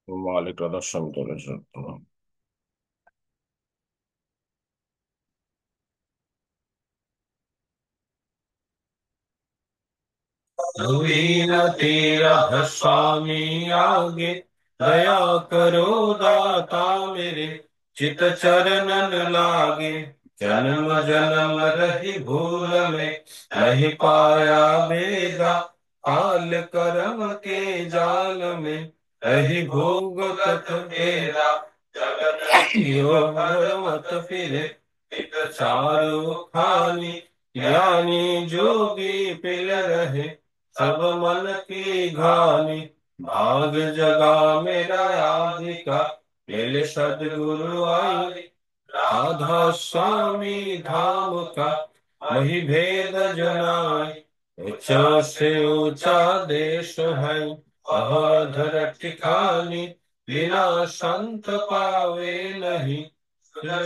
মালিকরা দশম তলের জন্য। नवीन तेरा स्वामी आगे दया करो दाता मेरे चित चरणन लागे। जन्म जन्म रही भूल में नहीं पाया बेगा। काल कर्म के जाल में रही भोगत तेरा। जगत यो हर मत फिरे इत चारो खानी। ज्ञानी जोगी पिल रहे सब मन की घानी। भाग जगा मेरा आदिका मिले सदगुरु आई। राधा स्वामी धाम का वही भेद जनाई। ऊंचा से ऊंचा देश है अहोधर ठिकानी। बिना संत पावे नहीं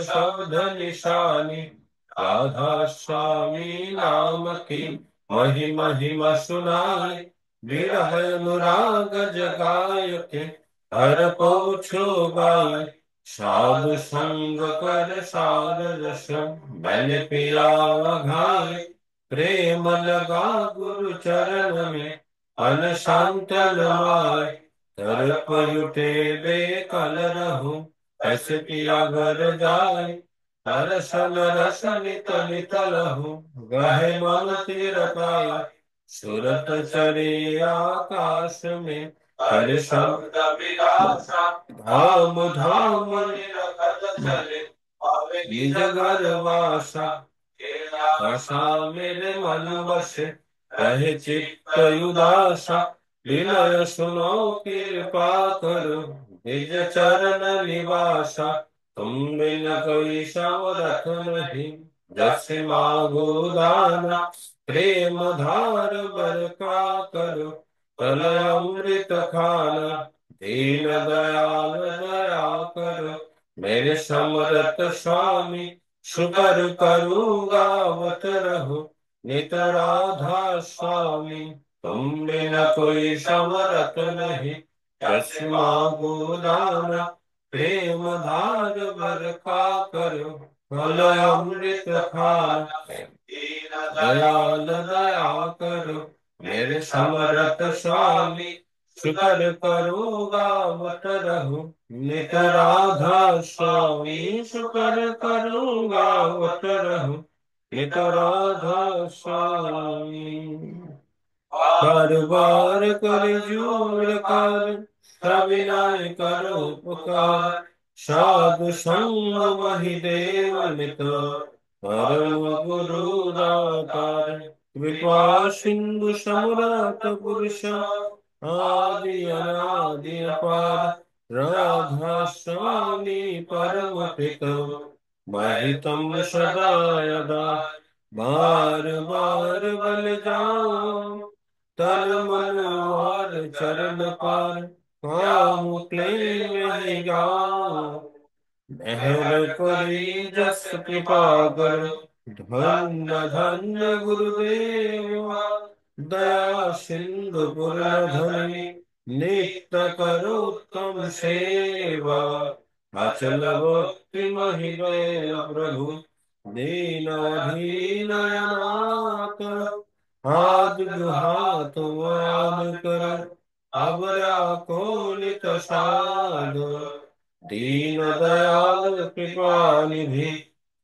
शब्द निशानी। राधा स्वामी नाम की वही महिमा सुनाई। विरह अनुराग जगाय के हर पहुँचो गाय। साधु संग कर सार रस मैंने पिया घाय। प्रेम लगा गुरु चरण में मन शांत नमाय। तरप उठे बेकल रहूं ऐसे पिया घर जाए। रसन रसन नित लहू गहे मन तीर पाया। सुरत चरे आकाश में हर शब्द विलासा। धाम धाम निरखत चले पावे निज घर वासा। आशा मेरे मन बसे रहे चित्त उदासा। विनय सुनो कृपा करो निज चरण निवासा। तुम बिन कोई समरथ नहीं जैसे मांगो दाना। प्रेम धार बरका करो तलय अमृत खाना। दीन दयाल दया करो मेरे समरथ स्वामी। शुकर करूँगा वत रहो नित राधा स्वामी। तुम बिना कोई समरथ नहीं जैसे मांगो दाना। प्रेम धार बरखा करो भल अमृत खाना। दयाल दया करो मेरे समरथ स्वामी। शुकर करूँगा वत रहूं नित राधा स्वामी। शुकर करूँगा वत रहूं नित राधा स्वामी। बार बार कर जोड़ कर सविनय करो पुकार। साधु संग वही देव मित परम गुरु दातार। कृपा सिंधु सम्राट पुरुष आदि अनादि अपार। राधा स्वामी परम पितो महितम सदा यदा। बार बार बल जाऊं तन मन और चरण पार। काम क्लेम ही गाऊं मेहर करी जस कृपा कर। धन्य धन्य गुरुदेव दया सिंधु पुरधनि। नित्य करो उत्तम सेवा अचल भक्ति महिमे प्रभु। दीन दीन अनाथ हाथ हाथ वान कर। अब राखो नित साधु दीन दयाल कृपा निधि।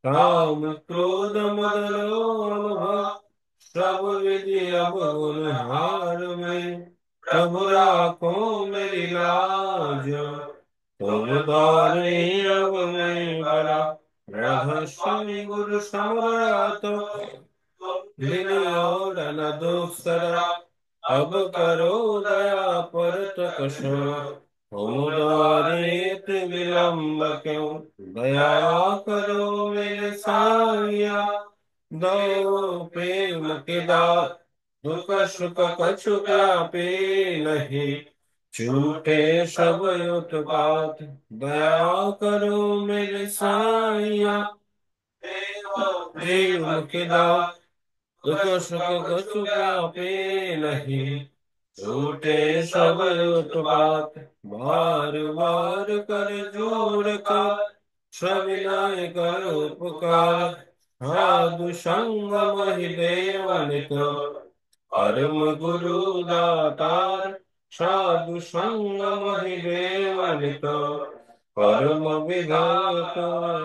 काम क्रोध मद लोभ सब विधि अवगुण हार में। प्रभु राखो मेरी लाज तुम तारे अब मैं बड़ा। रहस्यमय गुरु सम्राट दिन और न दूसरा। अब करो दया पर तकशो तुम द्वारेत विलंब क्यों। दया करो मेरे साया दो प्रेम के दात। दुख सुख कछु व्यापे नहीं छूटे सब उत्पात। दया करो मेरे साया प्रेम के दात। दुख सुख कछु व्यापे नहीं छूटे सब उत्पात, बार बार कर जोड़ कर, सविनय कर उपकार। साधु संग महि देव नित, परम गुरु दातार। साधु संग महि देव नित, परम विधाता।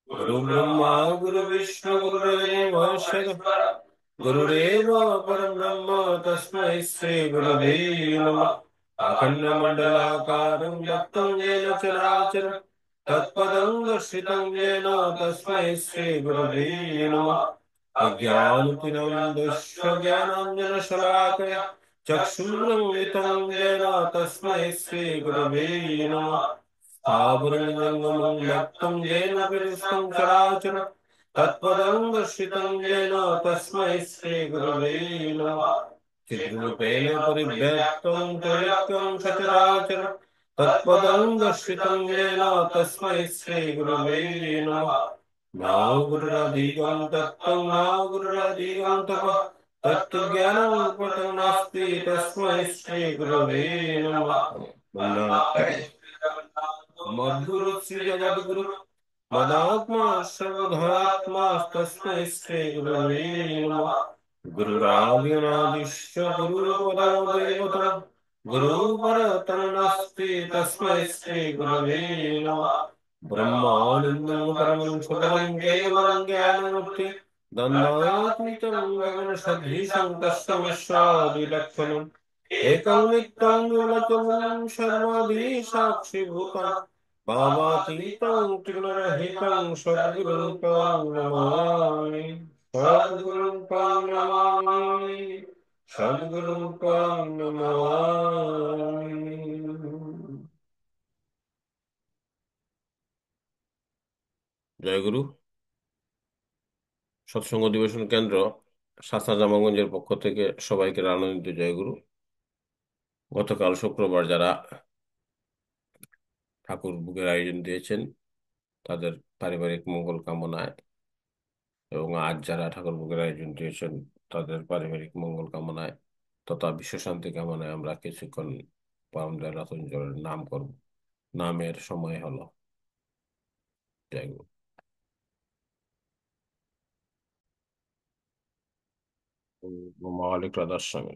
गुरु ब्रह्मा गुरु विष्णु गुरुदेव महेश्वर, गुरुदेव परम ब्रह्म तस्मै श्री गुरुवे नमः। अखण्डमण्डलाकारं व्याप्तं येन चराचरं, तत्पदं दर्शितं येन तस्मै श्री गुरुवे नमः। अज्ञानतिमिरन्दस्य ज्ञानाञ्जनशलाकया चक्षुरुन्मिलितं येन तस्मै श्री गुरुवे नमः। स्थावरजङ्गमं व्याप्तं येन विदृष्टं चराचरं, तत्पदं दर्शितं येन तस्मै श्रीगुरवे नमः। चिद्रूपेण परिव्याप्तं त्रिलोक्यं सचराचरं, तत्पदं दर्शितं येन तस्मै श्रीगुरवे नमः। नागुरुदिगं तत्त्वं नागुरुदिगं तपः, तत्त्वज्ञानं पटं नास्ति तस्मै श्रीगुरवे नमः। मद्गुरु श्री जगद्गुरु मदात्मा सर्वधर्मात्मा तस्मै श्री गुरवे नमः। गुरुरादिनादिश्च गुरुपदो दैवतम्, गुरु परतरं नास्ति तस्मै श्री गुरवे नमः। ब्रह्मानन्दं परमं सुखदं केवलं ज्ञानमुक्ति दन्दात्मिकं गगनसदृशं तस्मैश्वादिलक्षणम् एकं नित्यं विमलचं सर्वधी साक्षिभूतं भावातीतं त्रिगुणरहितं सद्गुरुं तं नमामि। सद्गुरुं तं नमामि। सद्गुरुं तं नमामि। জয় গুরু। সৎসঙ্গ অধিবেশন কেন্দ্র শাস্তা জামাগঞ্জের পক্ষ থেকে সবাইকে আনন্দিত জয়গুরু। গতকাল শুক্রবার যারা ঠাকুর বুকের আয়োজন দিয়েছেন তাদের পারিবারিক মঙ্গল কামনায়, এবং আজ যারা ঠাকুর বুকের আয়োজন দিয়েছেন তাদের পারিবারিক মঙ্গল কামনায় তথা বিশ্বশান্তি কামনায় আমরা কিছুক্ষণ পরম দয়াল রতঞ্জলের নাম করব। নামের সময় হলো। জয় গুরু। মহালিক রাধাস্বামী।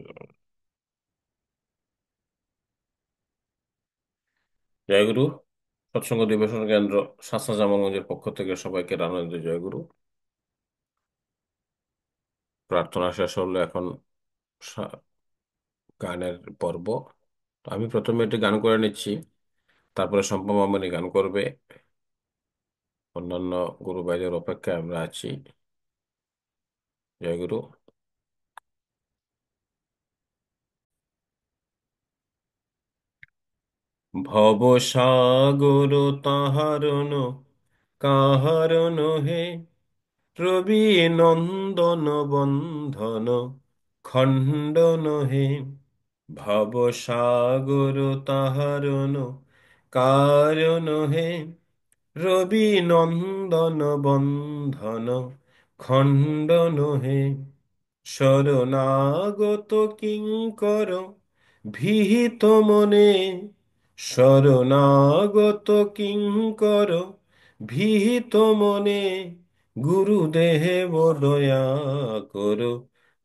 জয় গুরু। সৎসঙ্গ অধিবেশন কেন্দ্র শাস্তা জামাগঞ্জের পক্ষ থেকে সবাইকে আনন্দ জয় গুরু। প্রার্থনা শেষ হলো, এখন গানের পর্ব। আমি প্রথমে একটি গান করে নিচ্ছি, তারপরে সম্পা মামনি গান করবে। অন্যান্য গুরু ভাইদের অপেক্ষায় আমরা আছি। জয় গুরু। ভবসাগর তাহারন কাহারন হে, রবি নন্দন বন্ধন খণ্ডন হে। ভবসাগর তাহারন কারণ হে, রবি নন্দন বন্ধন খণ্ডন হে। শরণাগত কিঙ্কর ভীত মনে, শরণাগত কিঙ্কর ভীত মনে। গুরুদেব দয়া করো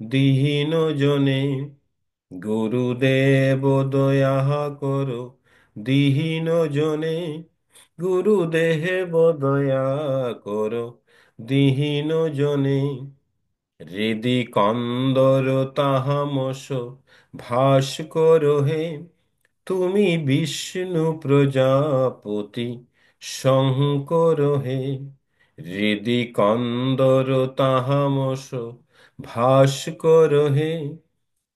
দীন জনে, গুরুদেব দয়া করো দীন জনে। গুরুদেব দয়া করো দীন জনে। হৃদি কন্দর তাহামস ভাস্কর হে, তুমি বিষ্ণু প্রজাপতি শঙ্কর হে। হৃদি কন্দর তাহামস ভাস্কর হে,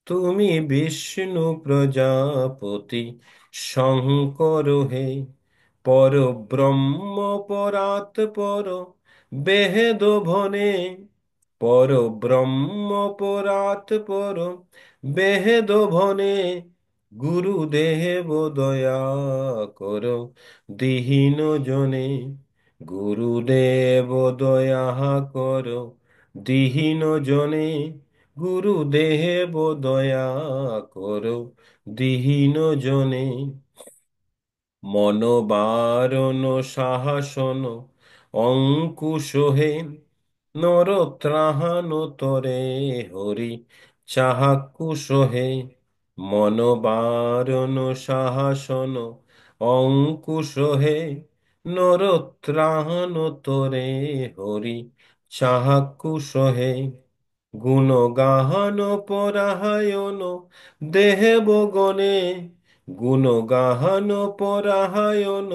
তুমি বিষ্ণু প্রজাপতি শঙ্কর হে। পর ব্রহ্ম পরাৎ পর বেদ ভনে, পর ব্রহ্ম পরাৎ পর বেদ ভনে। গুরুদেব দয়া কর দীন জনে, গুরুদেব দয়া কর দীন জনে। গুরুদেব দয়া করো দিহীন জনে। মনোবারণ সাহসন অঙ্কুশ হে, নরত্রাহান তরে হরি চাহাকুশ হে। মনোবারণ সাহসন অঙ্কুশ হে, নরত্রাহান তরে হরি চাহাকুশ হে। গুণগাহন পরায়ণ দেহবগণে, গুণগাহন পরায়ণ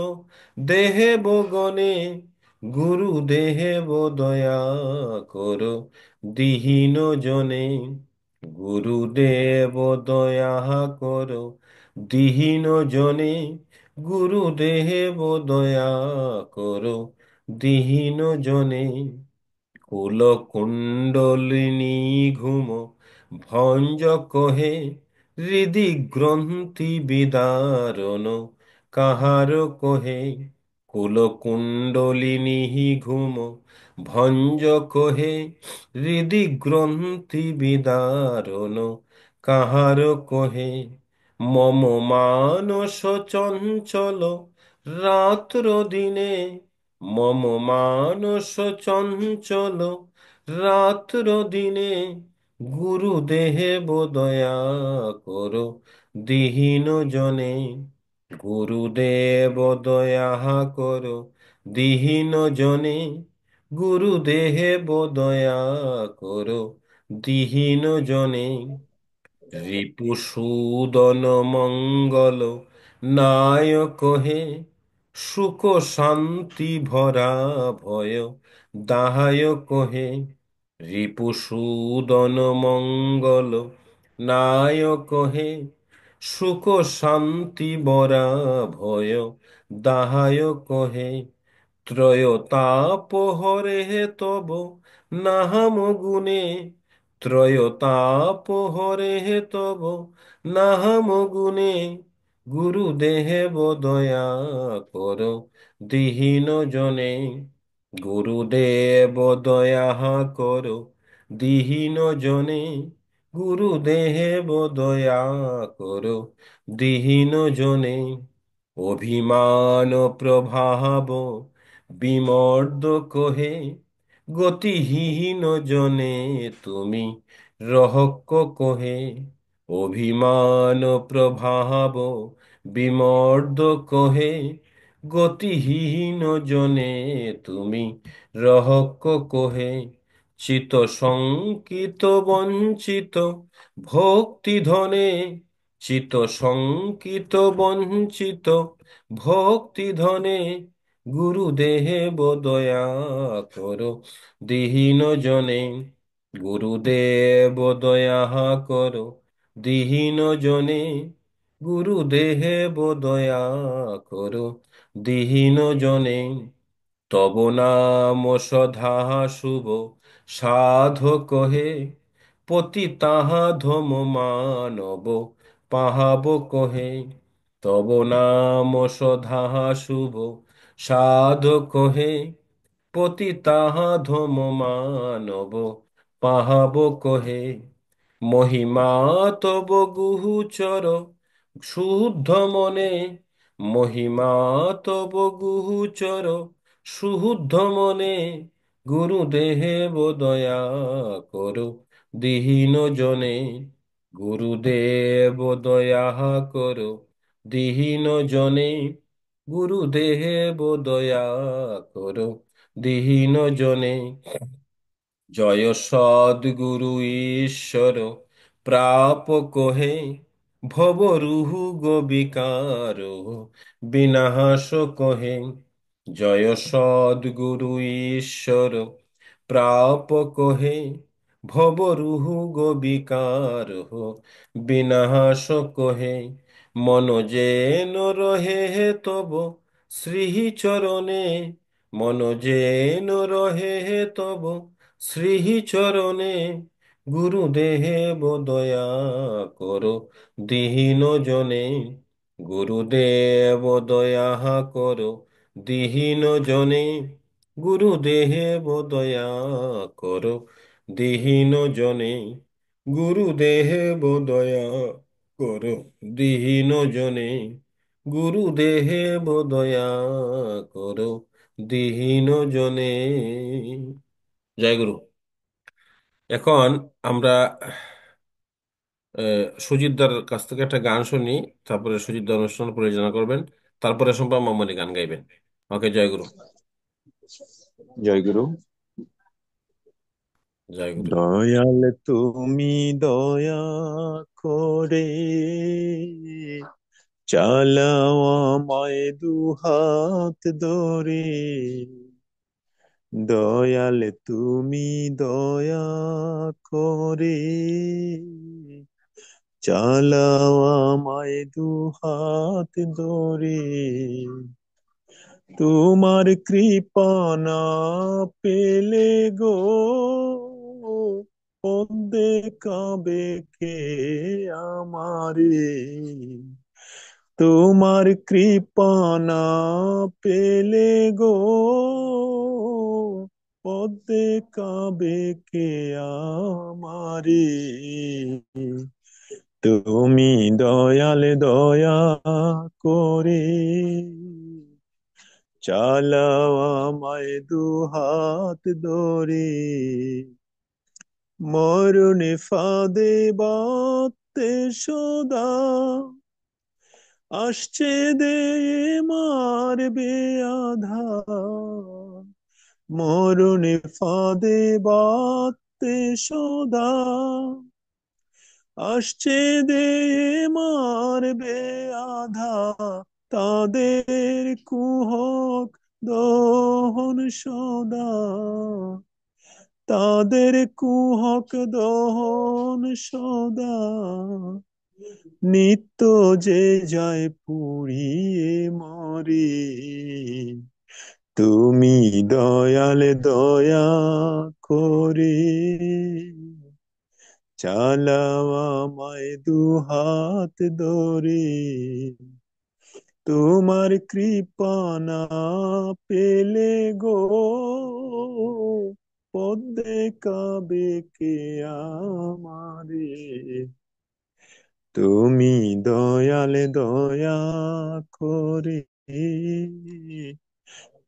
দেহবগণে, গুরুদেব দয়া করো দিহীন জনে। গুরুদেব দয়া করো দিহীন জনে, গুরুদেব দয়া করো দিহীন জনে। কুলকুণ্ডলিনী ঘুম ভঞ্জ কহে, হৃদি গ্রন্থি বিদারণ কাহার কহে। কুলকুণ্ডলিনী ঘুম ভঞ্জ কহে, হৃদি গ্রন্থি বিদারণ কাহার কহে। মম মানস চঞ্চল রাত্র দিনে, মম মানস চঞ্চল রাত্র দিনে, গুরুদেব দয়া করো দিহীন জনে। গুরুদেব দয়া করো দিহীন জনে, গুরুদেব দয়া করো দিহীন জনে। রিপুসূদন মঙ্গল নায়ক হে, সুখ শান্তি ভরা ভয় দাহায়ক হে। রিপুসূদন মঙ্গল নায়ক হে, সুখ শান্তি ভরা ভয় দাহায়ক হে। ত্রয়তাপ হরে তব নাহাম গুণে, ত্রয়তাপ হরে তব নাহাম গুণে, গুরুদেব দয়া কর দিহীন জনে। গুরুদেব দয়া কর দিহীন জনে, গুরুদেব দয়া কর দিহীন জনে। অভিমান প্রভাব বিমর্দ কহে, গতিহীন জনে তুমি রহস্য কহে। অভিমান প্রভাব বিমর্দ কহে, গতিহীন জনে তুমি রহস্য কহে। চিত শঙ্কিত বঞ্চিত ভক্তি ধনে, চিত শঙ্কিত বঞ্চিত ভক্তি ধনে, গুরুদেব দয়া করো দিহীন জনে। গুরুদেব দয়া করো দিহীন জনে, গুরুদেব দয়া করো দিহীন জনে। তব নাম সধা শুভ সাধক হে, পতি তাহা ধম মানব পাহাব কহে। তব নাম সধা শুভ সাধক হে, পতি তাহা ধম মানব পাহাব কহে। মহিমা তব গুহুচর শুদ্ধ মনে, মহিমা তব গুহুচর শুদ্ধ মনে, গুরুদেব দয়া করো দিহীন জনে। গুরুদেব দয়া করো দিহীন জনে, গুরুদেব দয়া করো দিহীন জনে। জয় সদ্গুরু ঈশ্বর প্রাপক হে, ভবরুহু বিকার বিনাশ কহে। জয় সদ্গুরু ঈশ্বর প্রাপক হে, ভবরুহু বিকার বিনাশ কহে। মন যেন রহে তব শ্রীচরণে, মন যেন রহে তব শ্রীচরণে, গুরুদেব দয়া করো দিহীন জনে। গুরুদেব দয়া করো দিহীন জনে, গুরুদেব দয়া করো দিহীন জনে। গুরুদেব দয়া করো দীন জনে, গুরুদেব দয়া করো দীন জনে। জয় গুরু। এখন আমরা সুজিতদার কাছ থেকে একটা গান শুনি, তারপরে সুজিতদার অনুষ্ঠান পরিচালনা করবেন, তারপরে শম্পা মামনি গান গাইবেন। ওকে, জয় গুরু। জয় গুরু। জয় গুরু। দয়াল তুমি দয়া করে চালাও আমায় দুহাত ধরে। দয়াল তুমি দয়া করে চালাও আমায় দুহাত ধরে। তোমার কৃপা না পেলে গো পথ দেখাবে কে আমারে। তোমার কৃপা না পেলে গো পথ দেখাবে কে আমারে। তুমি দয়াল দয়া করে চালাও আমায় দুহাত ধরে। মরণে ফাঁদে বাতে সদা আসছে দে মারবে আধার। মরণে ফাঁদে বাতে সদা আসছে দে মারবে আধা। তাদের কুহক দহন সদা, তাদের কুহক দহন সদা। নিত্য যে যায় পুড়িয়ে মরে। তুমি দয়াল দয়া করে চালাও আমায় দুহাত ধরে। তোমার কৃপা না পেলে গো পথ দেখাবে কে আমারে। তুমি দয়াল দয়া করে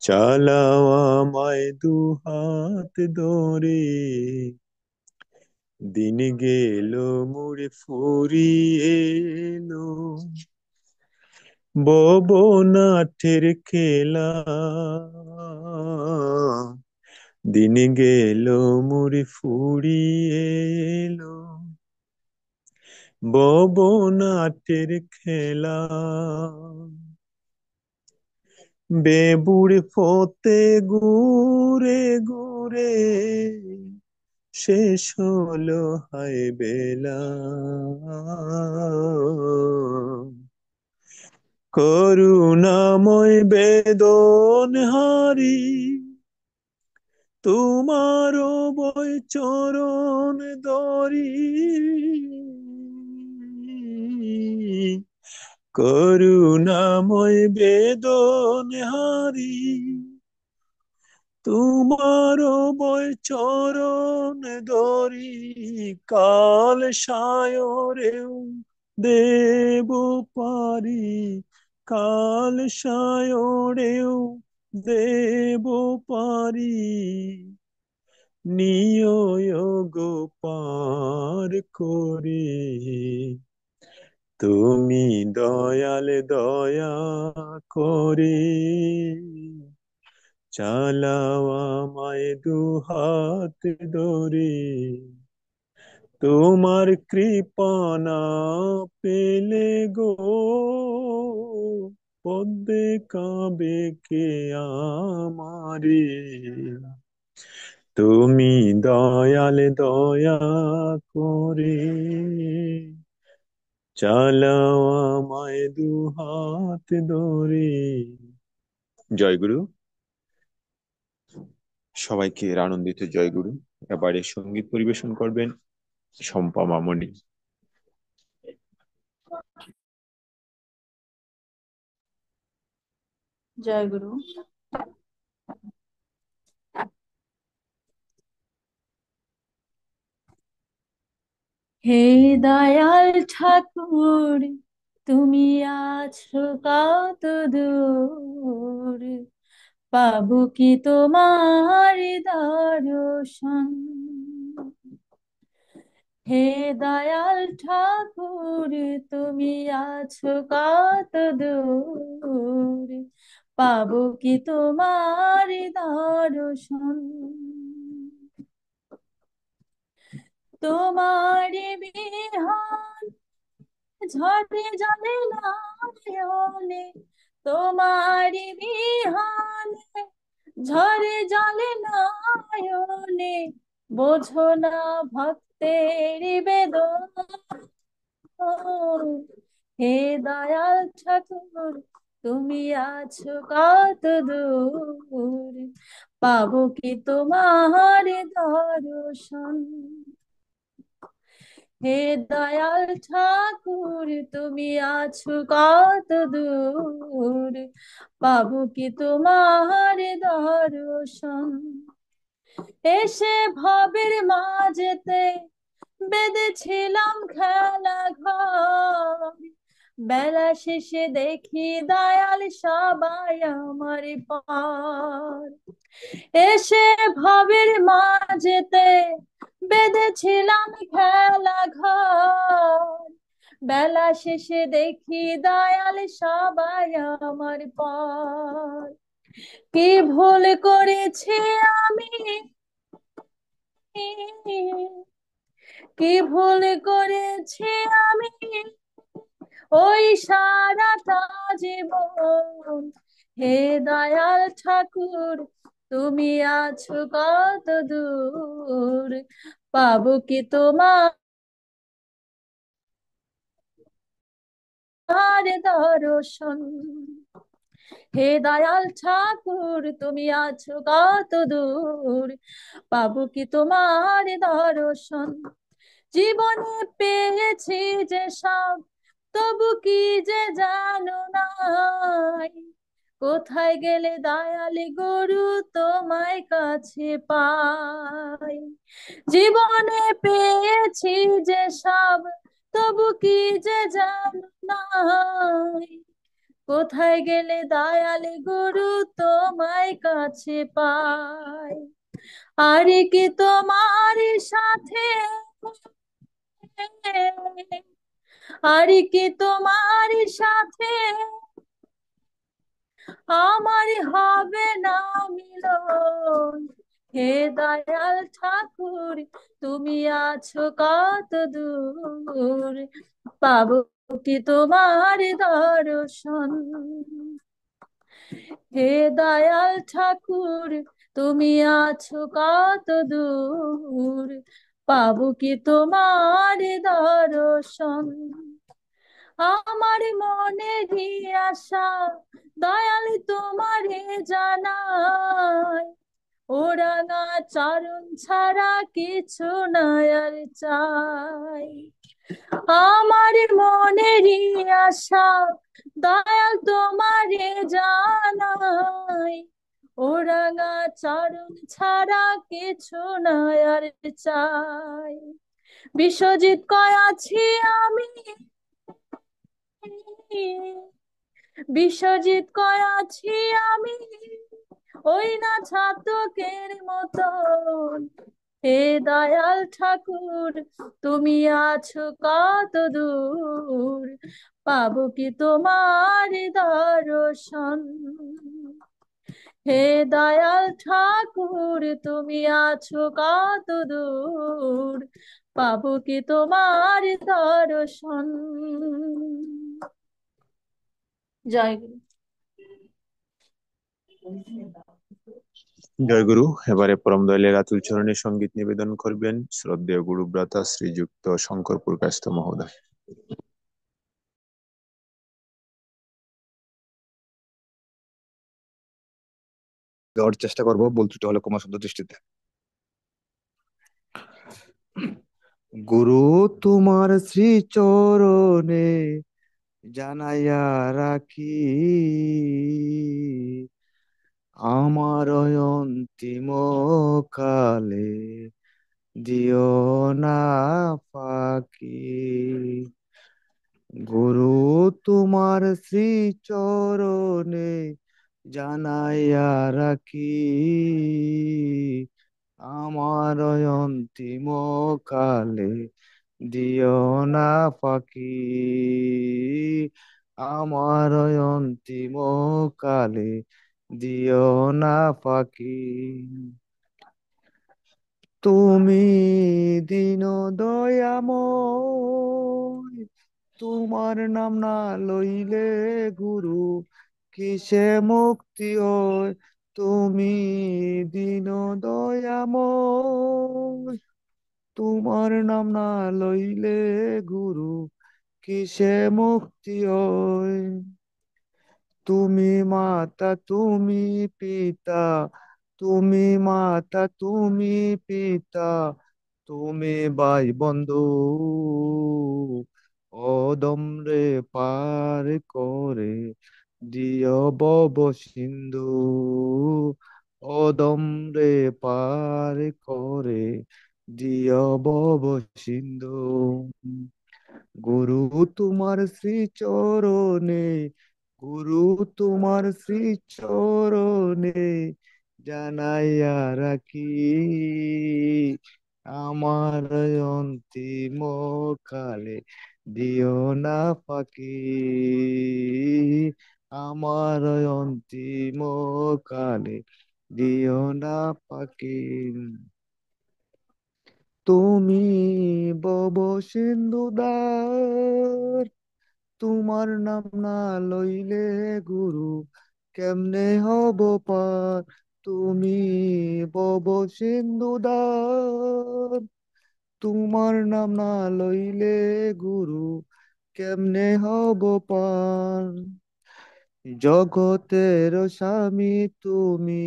চালাও আমায় দুহাত ধরে। দিন গেল মুড়ে ফুরিয়ে এলো ববনাথের খেলা। দিন গেল মুড়ে ফুরিয়ে এলো ববনাথের খেলা। বেবুড় ফতে ঘুরে ঘুরে শেষ হলো হায় বেলা। করুণাময় বেদন হারি তোমারও বই চরণ দরি। করুণাময় বেদন হারি তোমারও বই চরণ দরি। কাল সায়রেও দেব পারি, কাল সায়রেও দেব পারি। নিয় গো পার করে। তুমি দয়াল দয়া করে চালাও আমায় দুহাত ধরে। তোমার কৃপা না পেলে গো পথ দেখাবে কে আমারে। তুমি দয়াল দয়া করে চালাও আমায় দুহাত ধরে। জয় গুরু। সবাইকে আনন্দিত জয় গুরু। এবারে সঙ্গীত পরিবেশন করবেন শম্পা মামনি। জয় গুরু। হে দয়াল ঠাকুর, তুমি আছো কত দূর, পাবো কি তোমার দর্শন। হে দয়াল ঠাকুর, তুমি আছো কত দূর, পাবো কি তোমার দর্শন। তোমার বিহান ঝড়ে জলে নয়নে, তোমার বিহানে ঝড়ে জলে নয়নে, বোঝো না ভক্তের বেদন। হে দয়াল ঠাকুর, তুমি আছো কত দূর, পাবো কি তোমার দর্শন। হে দয়াল ঠাকুর, তুমি আছো কত দূর, পাবো কি তোমার দর্শন। এসে ভবের মাঝেতে বেঁধেছিলাম খেলা ঘর, বেলা শেষে দেখি দয়াল সবাই আমার পার। এসে ভবের মাঝেতে বেঁধেছিলাম খেলা ঘর, বেলা শেষে দেখি দয়াল সবাই আমার পর। কি ভুল করেছি আমি, কি ভুল করেছি আমি, ওই সারাটা জীবন। হে দয়াল ঠাকুর, তুমি আছো কত দূর, পাবো কি তোমার দর্শন। হে দয়াল ঠাকুর, তুমি আছো কত দূর, পাবো কি তোমার দর্শন। জীবনে পেয়েছি যে সব, তবু কি যে জানো নাই, কোথায় গেলে দয়ালি গুরু তোমায় কাছে পাই। জীবনে পেয়েছি যে সব, তবু কি যে জানো নাই, কোথায় গেলে দয়ালি গুরু তোমায় কাছে পাই। আর কি তোমার সাথে, আর কি তোমার সাথে আমার হবে না মিলন। হে দয়াল ঠাকুর, তুমি আছো কত দূর, পাবো কি তোমার দর্শন। হে দয়াল ঠাকুর, তুমি আছো কত দূর, পাবো কি তোমার দর্শন। আমার মনেরই আশা দয়াল তোমারে জানাই, ওরাঙা চরণ ছাড়া কিছু নাই আর চাই। আমার মনেরই আশা দয়াল তোমারে জানাই, ওরাঙা চরণ ছাড়া কিছু নাই আর চাই। বিশ্বজিৎ কয় আছি আমি, বিশ্বজিৎ কয় আছি আমি, ওই না ছাতকের মতন। হে দয়াল ঠাকুর, তুমি আছো কত দূর, পাবো কি তোমার দর্শন। হে দয়াল ঠাকুর, তুমি আছো কত দূর, পাবো কি তোমার দর্শন। জয় গুরু। জয় গুরু। এবারে পরম দয়ালের আতুল চরণে সঙ্গীত নিবেদন করবেন শ্রদ্ধেয় গুরুব্রাতা শ্রীযুক্ত শঙ্করপুর কায়স্থ মহোদয়। দেওয়ার চেষ্টা করবো, ভুল ত্রুটি হলে ক্ষমা সুন্দর দৃষ্টিতে। গুরু তোমার শ্রী চরণে জানাইয়া রাখি, আমার অন্তিম কালে দিও না ফাঁকি। গুরু তোমার শ্রী চরণে জানাইয়া রাখি, আমার অন্তিম কালে দিও না ফাঁকি। আমার অন্তিম কালে দিও না ফাঁকি। তুমি দীন দয়াময়, তোমার নাম না লইলে গুরু কিসে মুক্তি হয়। তুমি দীন দয়াময়, তোমার নাম না লইলে গুরু কিসে মুক্তি হয়। তুমি মাতা তুমি পিতা, তুমি মাতা তুমি পিতা, তুমি ভাই বন্ধু, অদম রে পার করে দিও বব সিন্ধু। অদম রে পার করে দিও বব সিন্ধু। গুরু তোমার শ্রী চরণে, গুরু তোমার শ্রী চরণে জানাইয়া রাখি, আমার অন্তিম কালে দিও না ফাঁকি। আমার অন্তিম কালে দিও না ফাঁকি। তুমি বব সিন্ধুদার, তোমার নাম না লইলে গুরু কেমনে হব পার। তুমি বব সিন্ধুদার, তোমার নাম না লইলে গুরু কেমনে হব পার। জগতের স্বামী তুমি,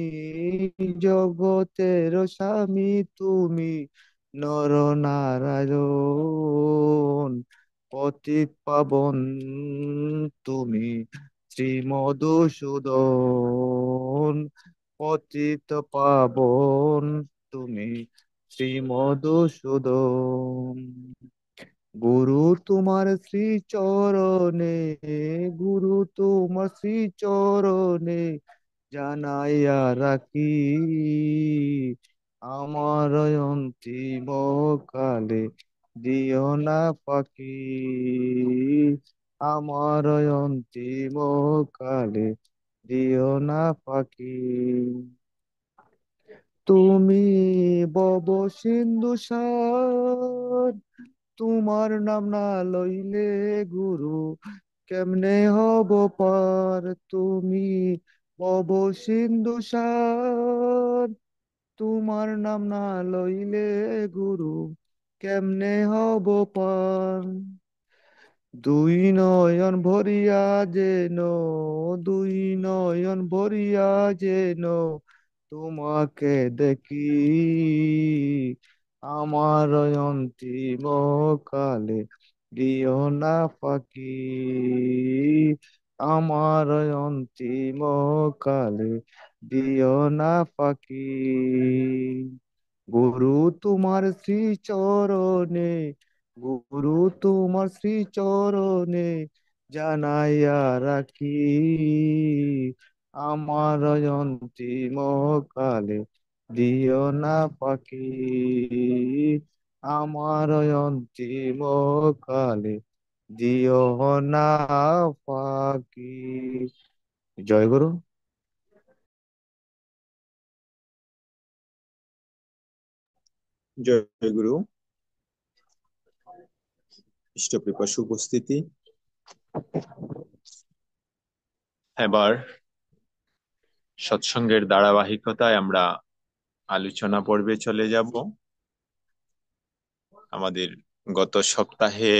জগতের স্বামী তুমি, নর নারায়ণ পতিত পাবন তুমি, শ্রী মধুসূদন পতিত পাবন তুমি, শ্রী মধুসূদন। গুরু তোমার শ্রী চরণে, গুরু তোমার শ্রী চরণে জানাইয়া রাখি, আমার অন্তিম কালে দিও না ফাঁকি। আমার অন্তিম কালে দিও না ফাঁকি। তুমি বব সিন্ধু সার, তোমার নাম না লইলে গুরু কেমনে হব পার। তুমি বব সিন্ধু সার, তোমার নাম না লইলে গুরু কেমনে হব পার। দুই নয়ন ভরিয়া যেন, দুই নয়ন ভরিয়া যেন তোমাকে দেখি, আমার অন্তিম কালে দিও না ফাঁকি। আমার অন্তিম কালে দিও না ফাঁকি। গুরু তোমার শ্রী চরণে, গুরু তোমার শ্রী চরণে জানাইয়া রাখি, আমার অন্তিম কালে দিও না ফাঁকি। আমার অন্তিম কালে দিও না ফাঁকি। জয় গুরু। জয় গুরু। ইষ্টপ্রিপাসু উপস্থিতি, এবার সৎসঙ্গের ধারাবাহিকতায় আমরা আলোচনা পর্বে চলে যাব। আমাদের গত সপ্তাহে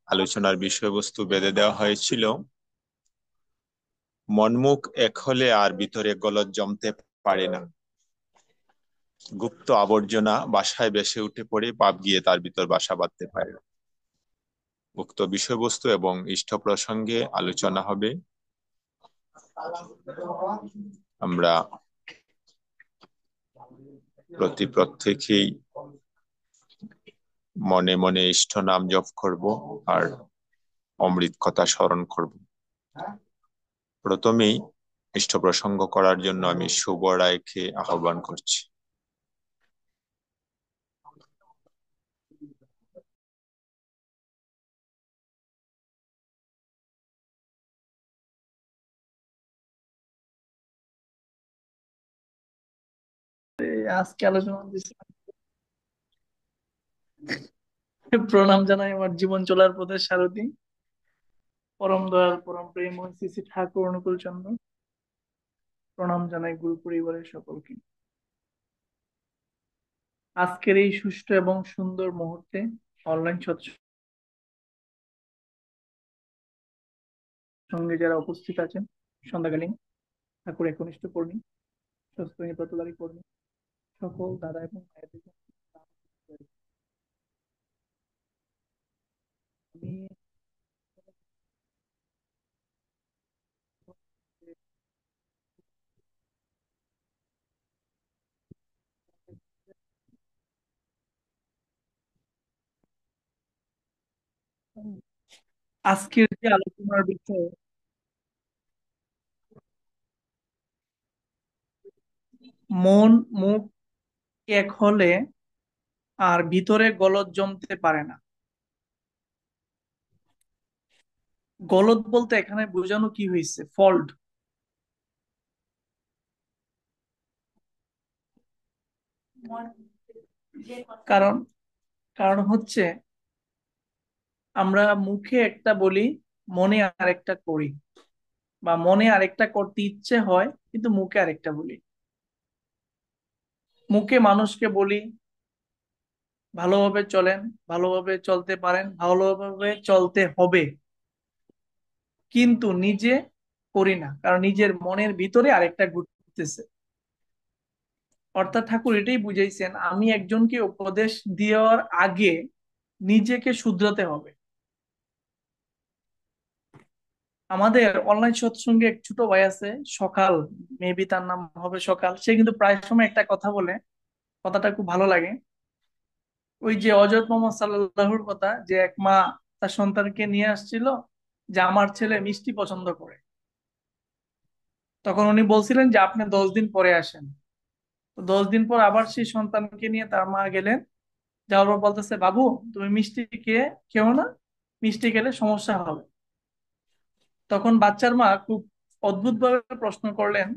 আলোচনার বিষয়বস্তু বেঁধে দেওয়া হয়েছিল, মনমুখ এক হলে আর ভিতরে গলদ জমতে পারে না। গুপ্ত আবর্জনা বাসায় ভেসে উঠে পড়ে পাপ গিয়ে তার ভিতর বাসা বাঁধতে পারে। উক্ত বিষয়বস্তু এবং ইষ্ট প্রসঙ্গে আলোচনা হবে। আমরা প্রত্যেকেই মনে মনে ইষ্ট নাম জপ করব আর অমৃত কথা স্মরণ করব। প্রথমেই ইষ্ট প্রসঙ্গ করার জন্য আমি শুভ রায়কে আহ্বান করছি। আজকে আলোচনা দিচ্ছি, প্রণাম জানাই আমার জীবন চলার পথের সারথি পরম দয়াল পরম প্রেম শ্রী শ্রী ঠাকুর অনুকূল চন্দ্র। প্রণাম জানাই গুরু পরিবারের সকলকে। আজকের এই সুষ্ঠু এবং সুন্দর মুহূর্তে অনলাইন সৎসঙ্গে যারা উপস্থিত আছেন, সন্ধ্যাকালীন ঠাকুর একনিষ্ঠ কর্মী, সস্তনী ব্রতধারী কর্মী, সকল দাদা এবং ভাইদের, আমি আজকের যে আলোচনার বিষয়, মন মুখ এক হলে আর ভিতরে গলদ জমতে পারে না। গলদ বলতে এখানে বোঝানো কি হয়েছে? ফল্ট। কারণ কারণ হচ্ছে আমরা মুখে একটা বলি, মনে আরেকটা করি, বা মনে আরেকটা করতে ইচ্ছে হয় কিন্তু মুখে আরেকটা বলি। মুখে মানুষকে বলি ভালোভাবে চলেন, ভালোভাবে চলতে পারেন, ভালোভাবে চলতে হবে, কিন্তু নিজে করি না, কারণ নিজের মনের ভিতরে আরেকটা ঘুরতেছে। অর্থাৎ ঠাকুর এটাই বুঝাইছেন, আমি একজনকে উপদেশ দেওয়ার আগে নিজেকে শুধরাতে হবে। আমাদের অনলাইন সৎসঙ্গে এক ছোট ভাই আছে, সকাল, মেবি তার নাম হবে সকাল। সে কিন্তু প্রায় সময় একটা কথা বলে, কথাটা খুব ভালো লাগে। ওই যে হযরত মুহাম্মদ সাল্লাল্লাহুর কথা, যে এক মা তার সন্তানকে নিয়ে আসছিল যে আমার ছেলে মিষ্টি পছন্দ করে। তখন উনি বলছিলেন যে আপনি 10 দিন পরে আসেন। তো 10 দিন পর আবার সেই সন্তানকে নিয়ে তার মা গেলেন। যাওয়ার পর বলতেছে, বাবু তুমি মিষ্টি খেও না, মিষ্টি খেলে সমস্যা হবে। তখন বাচ্চার মা খুব অদ্ভুত ভাবে প্রশ্ন করলেন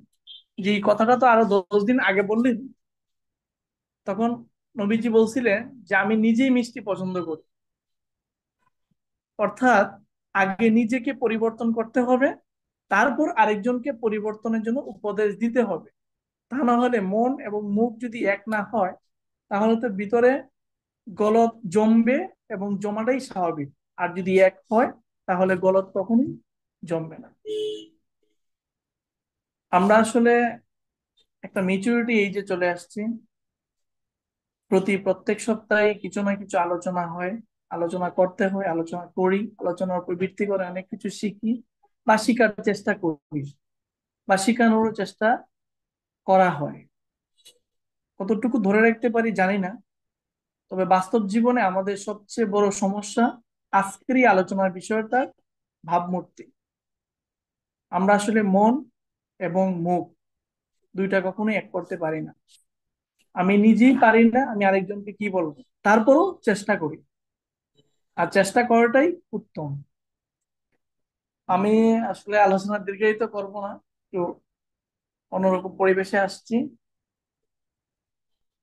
যে এই কথাটা তো আরো 10 দিন আগে বললেন। তখন নবীজি বলছিলেন যে আমি নিজেই মিষ্টি পছন্দ করি। অর্থাৎ আগে নিজেকে পরিবর্তন করতে হবে, তারপর আরেকজনকে পরিবর্তনের জন্য উপদেশ দিতে হবে। তা না হলে মন এবং মুখ যদি এক না হয়, তাহলে তো ভিতরে গলদ জমবে, এবং জমাটাই স্বাভাবিক। আর যদি এক হয়, তাহলে গলদ কখনোই জমবে না। আমরা আসলে একটা ম্যাচুরিটি এই যে চলে আসছি, প্রত্যেক সপ্তাহে কিছু না কিছু আলোচনা হয়, আলোচনা করতে হয়, আলোচনা করি, আলোচনার উপর ভিত্তি করে অনেক কিছু শিখি বা শিখার চেষ্টা করি বা শিখানোর চেষ্টা করা হয়। কতটুকু ধরে রাখতে পারি জানি না, তবে বাস্তব জীবনে আমাদের সবচেয়ে বড় সমস্যা আজকের এই আলোচনার বিষয়টা ভাবমূর্তি। আমরা আসলে মন এবং মুখ দুইটা কখনোই এক করতে পারি না। আমি নিজেই পারি না, আমি আরেকজনকে কি বলবো? তারপরও চেষ্টা করি, আর চেষ্টা করাটাই উত্তম। আমি আসলে আলোচনা দীর্ঘায়িত করব না, তো অন্যরকম পরিবেশে আসছি।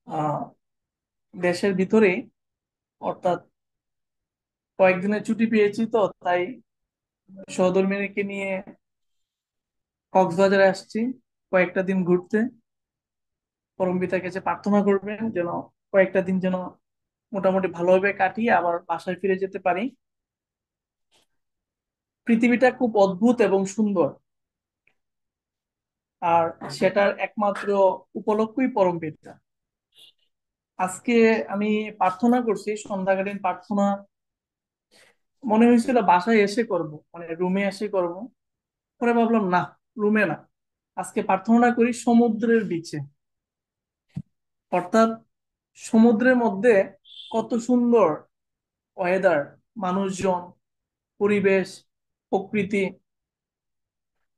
আহ দেশের ভিতরে, অর্থাৎ কয়েকদিনের ছুটি পেয়েছি, তো তাই সহধর্মিণীকে নিয়ে কক্সবাজারে আসছি কয়েকটা দিন ঘুরতে। পরম পিতার কাছে প্রার্থনা করবেন যেন কয়েকটা দিন যেন মোটামুটি ভালোভাবে কাটিয়ে আবার বাসায় ফিরে যেতে পারি। পৃথিবীটা খুব অদ্ভুত এবং সুন্দর, আর সেটার একমাত্র উপলক্ষই পরম পিতা। আজকে আমি প্রার্থনা করছি, সন্ধ্যাকালীন প্রার্থনা মনে হয়েছিল বাসায় এসে করব, মানে রুমে এসে করব। পরে ভাবলাম না, রুমে না, আজকে প্রার্থনা করি সমুদ্রের বিচে। অর্থাৎ সমুদ্রের মধ্যে কত সুন্দর ওয়েদার, মানুষজন, পরিবেশ, প্রকৃতি,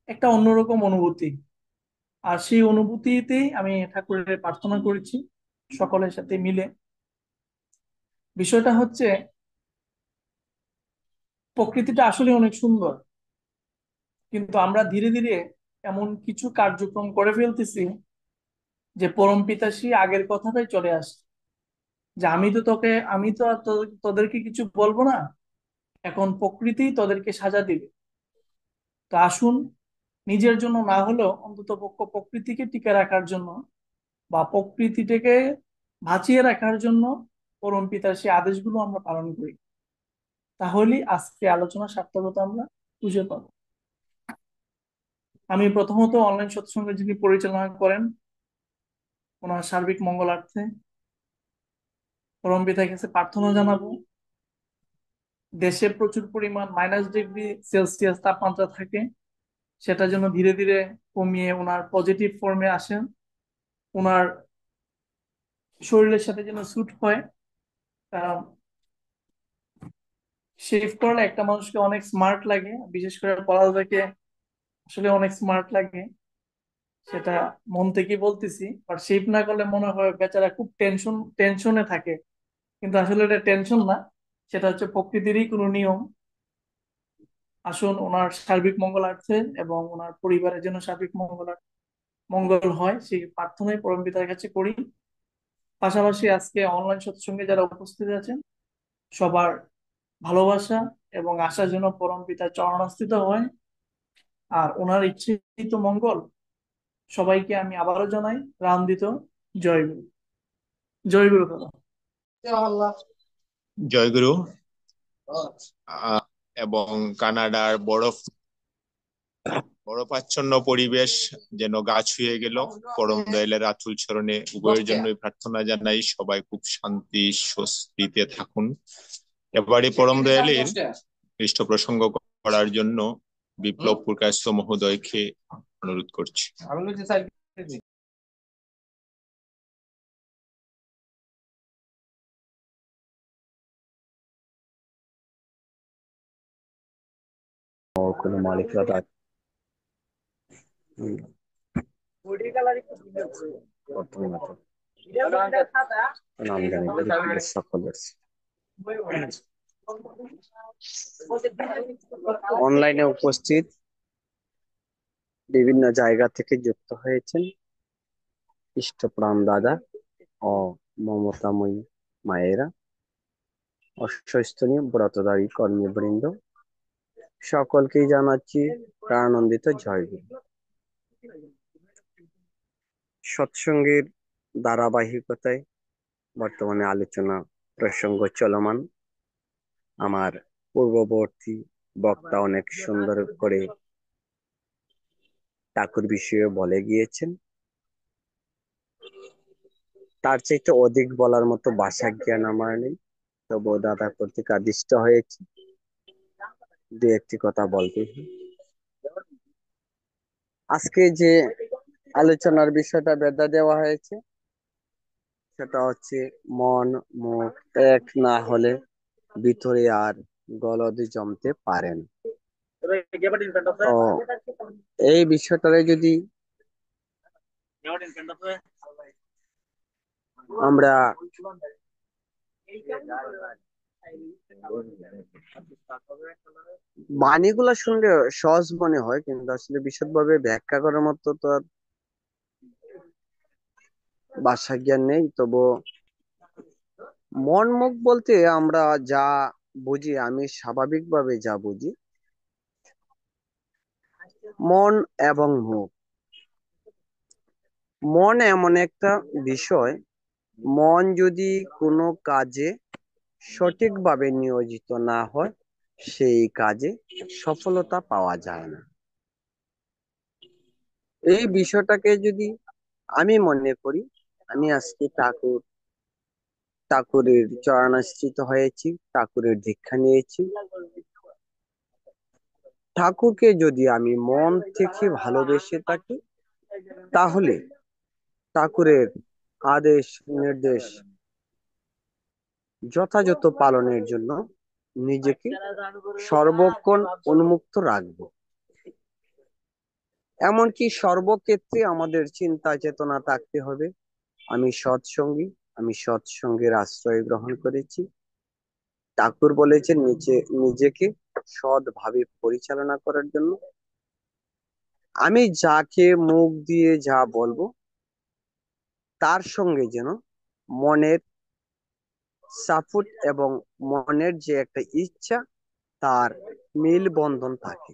একটা অন্যরকম অনুভূতি। আর সেই অনুভূতিতেই আমি ঠাকুরের প্রার্থনা করেছি সকলের সাথে মিলে। বিষয়টা হচ্ছে প্রকৃতিটা আসলে অনেক সুন্দর, কিন্তু আমরা ধীরে ধীরে এমন কিছু কার্যক্রম করে ফেলতেছি যে পরম পিতাশ্রী আগের কথাটাই চলে আসছে, যে আমি তো আর তোদেরকে কিছু বলবো না, এখন প্রকৃতি তোদেরকে সাজা দিবে। তো আসুন, নিজের জন্য না হলেও অন্তত প্রকৃতিকে টিকে রাখার জন্য বা প্রকৃতিটাকে বাঁচিয়ে রাখার জন্য পরম পিতার সেই আদেশগুলো আমরা পালন করি। তাহলেই আজকে আলোচনা সার্থকতা আমরা খুঁজে পাবো। আমি প্রথমত অনলাইন সৎসঙ্গ যিনি পরিচালনা করেন, ওনার সার্বিক মঙ্গলার্থে পরম পিতার কাছে প্রার্থনা জানাবো। দেশে প্রচুর পরিমাণ -ডিগ্রি সেলসিয়াস তাপমাত্রা থাকে, সেটা যেন ধীরে ধীরে কমিয়ে ওনার পজিটিভ ফর্মে আসেন, ওনার শরীরের সাথে যেন স্যুট হয়। কারণ শেভ করলে একটা মানুষকে অনেক স্মার্ট লাগে, বিশেষ করে পড়ালেখাকে আসলে অনেক স্মার্ট লাগে, সেটা মন থেকে বলতেছি। বাট শেভ না করলে মনে হয় বেচারা খুব টেনশনে থাকে, কিন্তু আসলে এটা টেনশন না, সেটা হচ্ছে প্রকৃতিরই কোনো নিয়ম। আসুন, ওনার সার্বিক মঙ্গলার্থে এবং ওনার পরিবারের জন্য সার্বিক মঙ্গল হয় সেই প্রার্থনাই পরম পিতার কাছে করি। পাশাপাশি আজকে অনলাইন সৎসঙ্গে যারা উপস্থিত আছেন, সবার ভালোবাসা এবং আশার জন্য পরম পিতার চরণাস্থিত হয়। আর ওনার ইচ্ছিত মঙ্গল সবাইকে আমি আবারও জানাই রামদিত জয় গুরু। জয় গুরু দাদা। জয়গুরু। এবং কানাডার বরফাচ্ছন্ন পরিবেশ যেন গা ছুঁয়ে গেল, পরম দয়ালের আতুল চরণে উভয়ের জন্যই প্রার্থনা জানাই, সবাই খুব শান্তি স্বস্তিতে থাকুন। এবারে পরম দয়ালের খ্রিস্ট প্রসঙ্গ করার জন্য বিপ্লব পুরকায়স্থ মহোদয়কে অনুরোধ করছি। কোনো মালিক দাদা নাম জানি সকলের অনলাইনে উপস্থিত বিভিন্ন জায়গা থেকে যুক্ত হয়েছেন ইষ্টপ্রাণ দাদা ও মমতাময়ী মায়েরা, অশ্বস্তনীয় ব্রতধারী কর্মীবৃন্দ, সকলকেই জানাচ্ছি প্রাণানন্দিত জয়গুরু। সৎসঙ্গের ধারাবাহিকতায় বর্তমানে আলোচনা প্রসঙ্গ চলমান। আমার পূর্ববর্তী বক্তা অনেক সুন্দর করে ঠাকুর বিষয়ে বলে গিয়েছেন, তার চাইতে অধিক বলার মতো ভাষা জ্ঞান আমার নেই, তবুও দাদা কর্তৃক আদিষ্ট হয়েছে দু একটি কথা বলতে। আজকে যে আলোচনার বিষয়টা বেঁধে দেওয়া হয়েছে সেটা হচ্ছে মন মুখ এক না হলে ভিতরে আর গলদ জমতে পারেন। এই বিষয়টারে যদি আমরা বাণীগুলা শুনলে সহজ মনে হয়, কিন্তু আসলে বিশদভাবে ব্যাখ্যা করার মতো তো আর ভাষা জ্ঞান নেই। তবু মন মুখ বলতে আমরা যা বুঝি, আমি স্বাভাবিকভাবে যা বুঝি, মন এবং মুখ, মন এমন একটা বিষয়, মন যদি কোনো কাজে সঠিকভাবে নিয়োজিত না হয় সেই কাজে সফলতা পাওয়া যায় না। এই বিষয়টাকে যদি আমি মনে করি, আমি আজকে ঠাকুরের চরণাশ্রিত হয়েছি, ঠাকুরের দীক্ষা নিয়েছি। ঠাকুরকে যদি আমি মন থেকে ভালোবেসে থাকি, তাহলে ঠাকুরের আদেশ নির্দেশ যথাযথ পালনের জন্য নিজেকে সর্বক্ষণ উন্মুক্ত রাখবো। এমনকি সর্বক্ষেত্রে আমাদের চিন্তা চেতনা থাকতে হবে, আমি সৎসঙ্গী, আমি সৎসঙ্গের আশ্রয় গ্রহণ করেছি। ঠাকুর বলেছেন নিজেকে সৎভাবে পরিচালনা করার জন্য আমি যাকে মুখ দিয়ে যা বলবো তার সঙ্গে যেন মনের সাপোর্ট এবং মনের যে একটা ইচ্ছা তার মিল বন্ধন থাকে।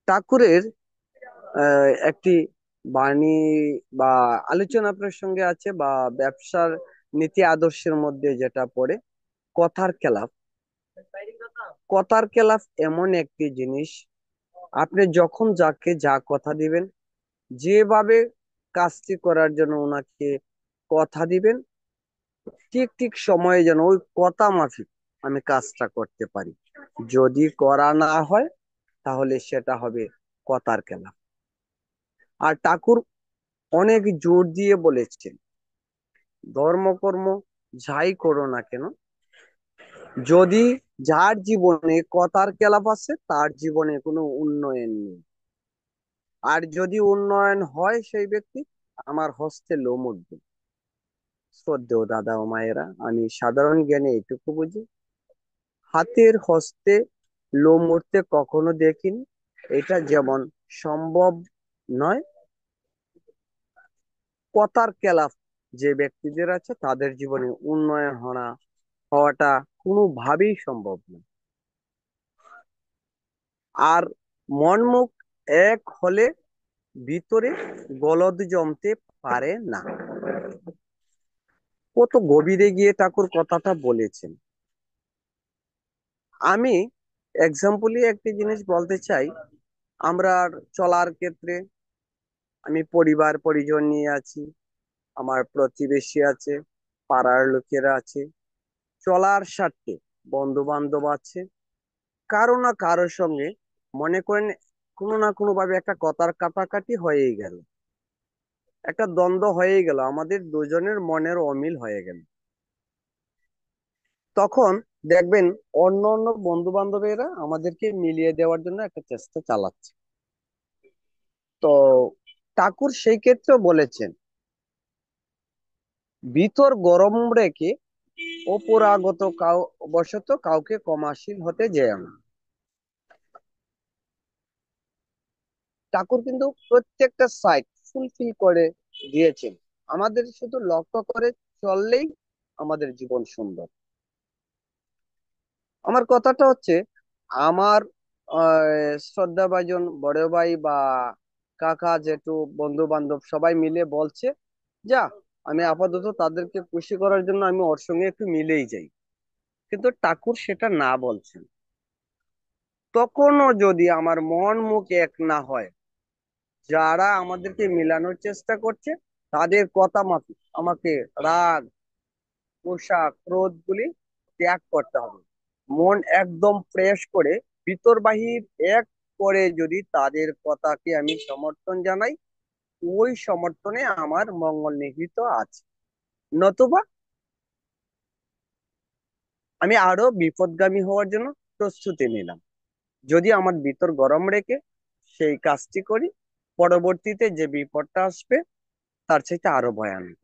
ঠাকুরের একটি বাণী বা আলোচনা প্রসঙ্গে আছে বা ব্যবসার নীতি আদর্শের মধ্যে যেটা পড়ে, কথার খেলাফ। কথার খেলাফ এমন একটি জিনিস, আপনি যখন যাকে যা কথা দিবেন, যেভাবে কাজটি করার জন্য ওনাকে কথা দিবেন, ঠিক ঠিক সময়ে যেন ওই কথা মাফিক আমি কাজটা করতে পারি। যদি করা না হয় তাহলে সেটা হবে কথার খেলাফ। আর ঠাকুর অনেক জোর দিয়ে বলেছেন, ধর্মকর্ম যাই করো না কেন, যদি যার জীবনে কথার খেলাফ আছে তার জীবনে কোনো উন্নয়ন নেই। আর যদি উন্নয়ন হয় সেই ব্যক্তি আমার হস্তে লোম উঠবে। শ্রদ্ধেয় দাদা ও মায়েরা, আমি সাধারণ জ্ঞানে এইটুকু বুঝি, হাতের হস্তে লোম উঠতে কখনো দেখিনি। এটা যেমন সম্ভব নয়, কথার খেলাফ যে ব্যক্তিদের আছে তাদের জীবনে উন্নয়ন হওয়াটা কোনোভাবেই সম্ভব নয়। আর মন মুখ এক হলে ভিতরে গলদ জমতে পারে না। কত গভীরে গিয়ে ঠাকুর কথাটা বলেছেন। আমি এক্সাম্পলি একটি জিনিস বলতে চাই, আমরা চলার ক্ষেত্রে আমি পরিবার পরিজন নিয়ে আছি, আমার প্রতিবেশী আছে, পাড়ার লোকেরা আছে, চলার স্বার্থে বন্ধু বান্ধব আছে, কারো না কারোর সঙ্গে মনে করেন কোনো না কোনো ভাবে একটা কথার কাটাকাটি হয়েই গেল, একটা দ্বন্দ্ব হয়েই গেল, আমাদের দুজনের মনের অমিল হয়ে গেল। তখন দেখবেন অন্য অন্য বন্ধু বান্ধবেরা আমাদেরকে মিলিয়ে দেওয়ার জন্য একটা চেষ্টা চালাচ্ছে। তো ঠাকুর সেই ক্ষেত্রে বলেছেন, ভিতর গরম রেখে অপরাগত বশত কাউকে ক্ষমাশীল হতে যেও না। ঠাকুর কিন্তু প্রত্যেকটা সাইড ফুলফিল করে দিয়েছেন, আমাদের শুধু লক্ষ্য করে চললেই আমাদের জীবন সুন্দর। আমার কথাটা হচ্ছে, আমার শ্রদ্ধাভাজন বড় ভাই বা কাকা জেঠু বন্ধু বান্ধব সবাই মিলে বলছে, যা আমি আপাতত তাদেরকে খুশি করার জন্য আমি ওর সঙ্গে একটু মিলেই যাই, কিন্তু ঠাকুর সেটা না বলছেন। তখনও যদি আমার মন মুখ এক না হয়, যারা আমাদেরকে মিলানোর চেষ্টা করছে তাদের কথা মাফিক আমাকে রাগ পোশাক ক্রোধ গুলি ত্যাগ করতে হবে। মন একদম ফ্রেশ করে ভিতর বাহির এক করে যদি তাদের কথাকে আমি সমর্থন জানাই, ওই সমর্থনে আমার মঙ্গল নিহিত আছে। নতুবা আমি আরো বিপদগামী হওয়ার জন্য প্রস্তুতি নিলাম। যদি আমার ভিতর গরম রেখে সেই কাজটি করি, পরবর্তীতে যে বিপদটা আসবে তার চাইতে আরো ভয়ানক।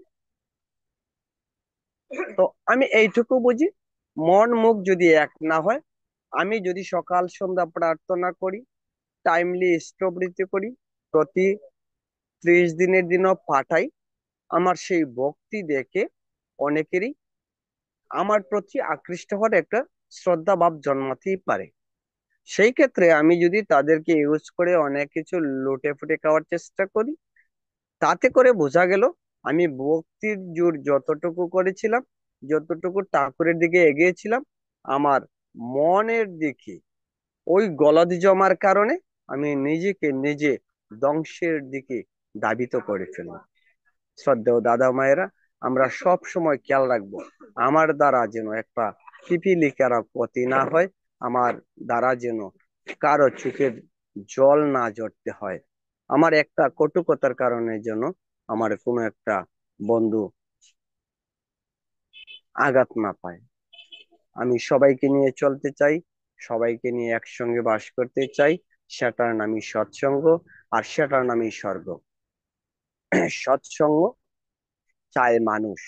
তো আমি এইটুকু বুঝি, মন মুখ যদি এক না হয়, আমি যদি সকাল সন্ধ্যা প্রার্থনা করি, টাইমলি স্তবৃত্তি করি, প্রতি 30 দিনের দিনও পাঠাই, আমার সেই ভক্তি দেখে অনেকেরই আমার প্রতি আকৃষ্ট হওয়ার একটা শ্রদ্ধা ভাব জন্মাতেই পারে। সেই ক্ষেত্রে আমি যদি তাদেরকে ইউজ করে অনেক কিছু লুটে ফুটে খাওয়ার চেষ্টা করি, তাতে করে বোঝা গেল আমি ভক্তির জোর যতটুকু করেছিলাম, যতটুকু ঠাকুরের দিকে এগিয়েছিলাম, আমার মনের দিকে ওই গলদ জমার কারণে আমি নিজেকে নিজে ধ্বংসের দিকে ধাবিত করে ফেললাম। শ্রদ্ধেয় দাদা মায়েরা, আমরা সব সময় খেয়াল রাখবো, আমার দ্বারা যেন একটা পিপিলিকার ক্ষতি না হয়, আমার দ্বারা যেন কারো চোখের জল না ঝরতে হয়, আমার একটা কটুকতার কারণে যেন আমার কোনো একটা বন্ধু আঘাত না পায়। আমি সবাইকে নিয়ে চলতে চাই, সবাইকে নিয়ে একসঙ্গে বাস করতে চাই, সেটার নামই সৎসঙ্গ, আর সেটার নামই স্বর্গ। সৎসঙ্গ চায় মানুষ,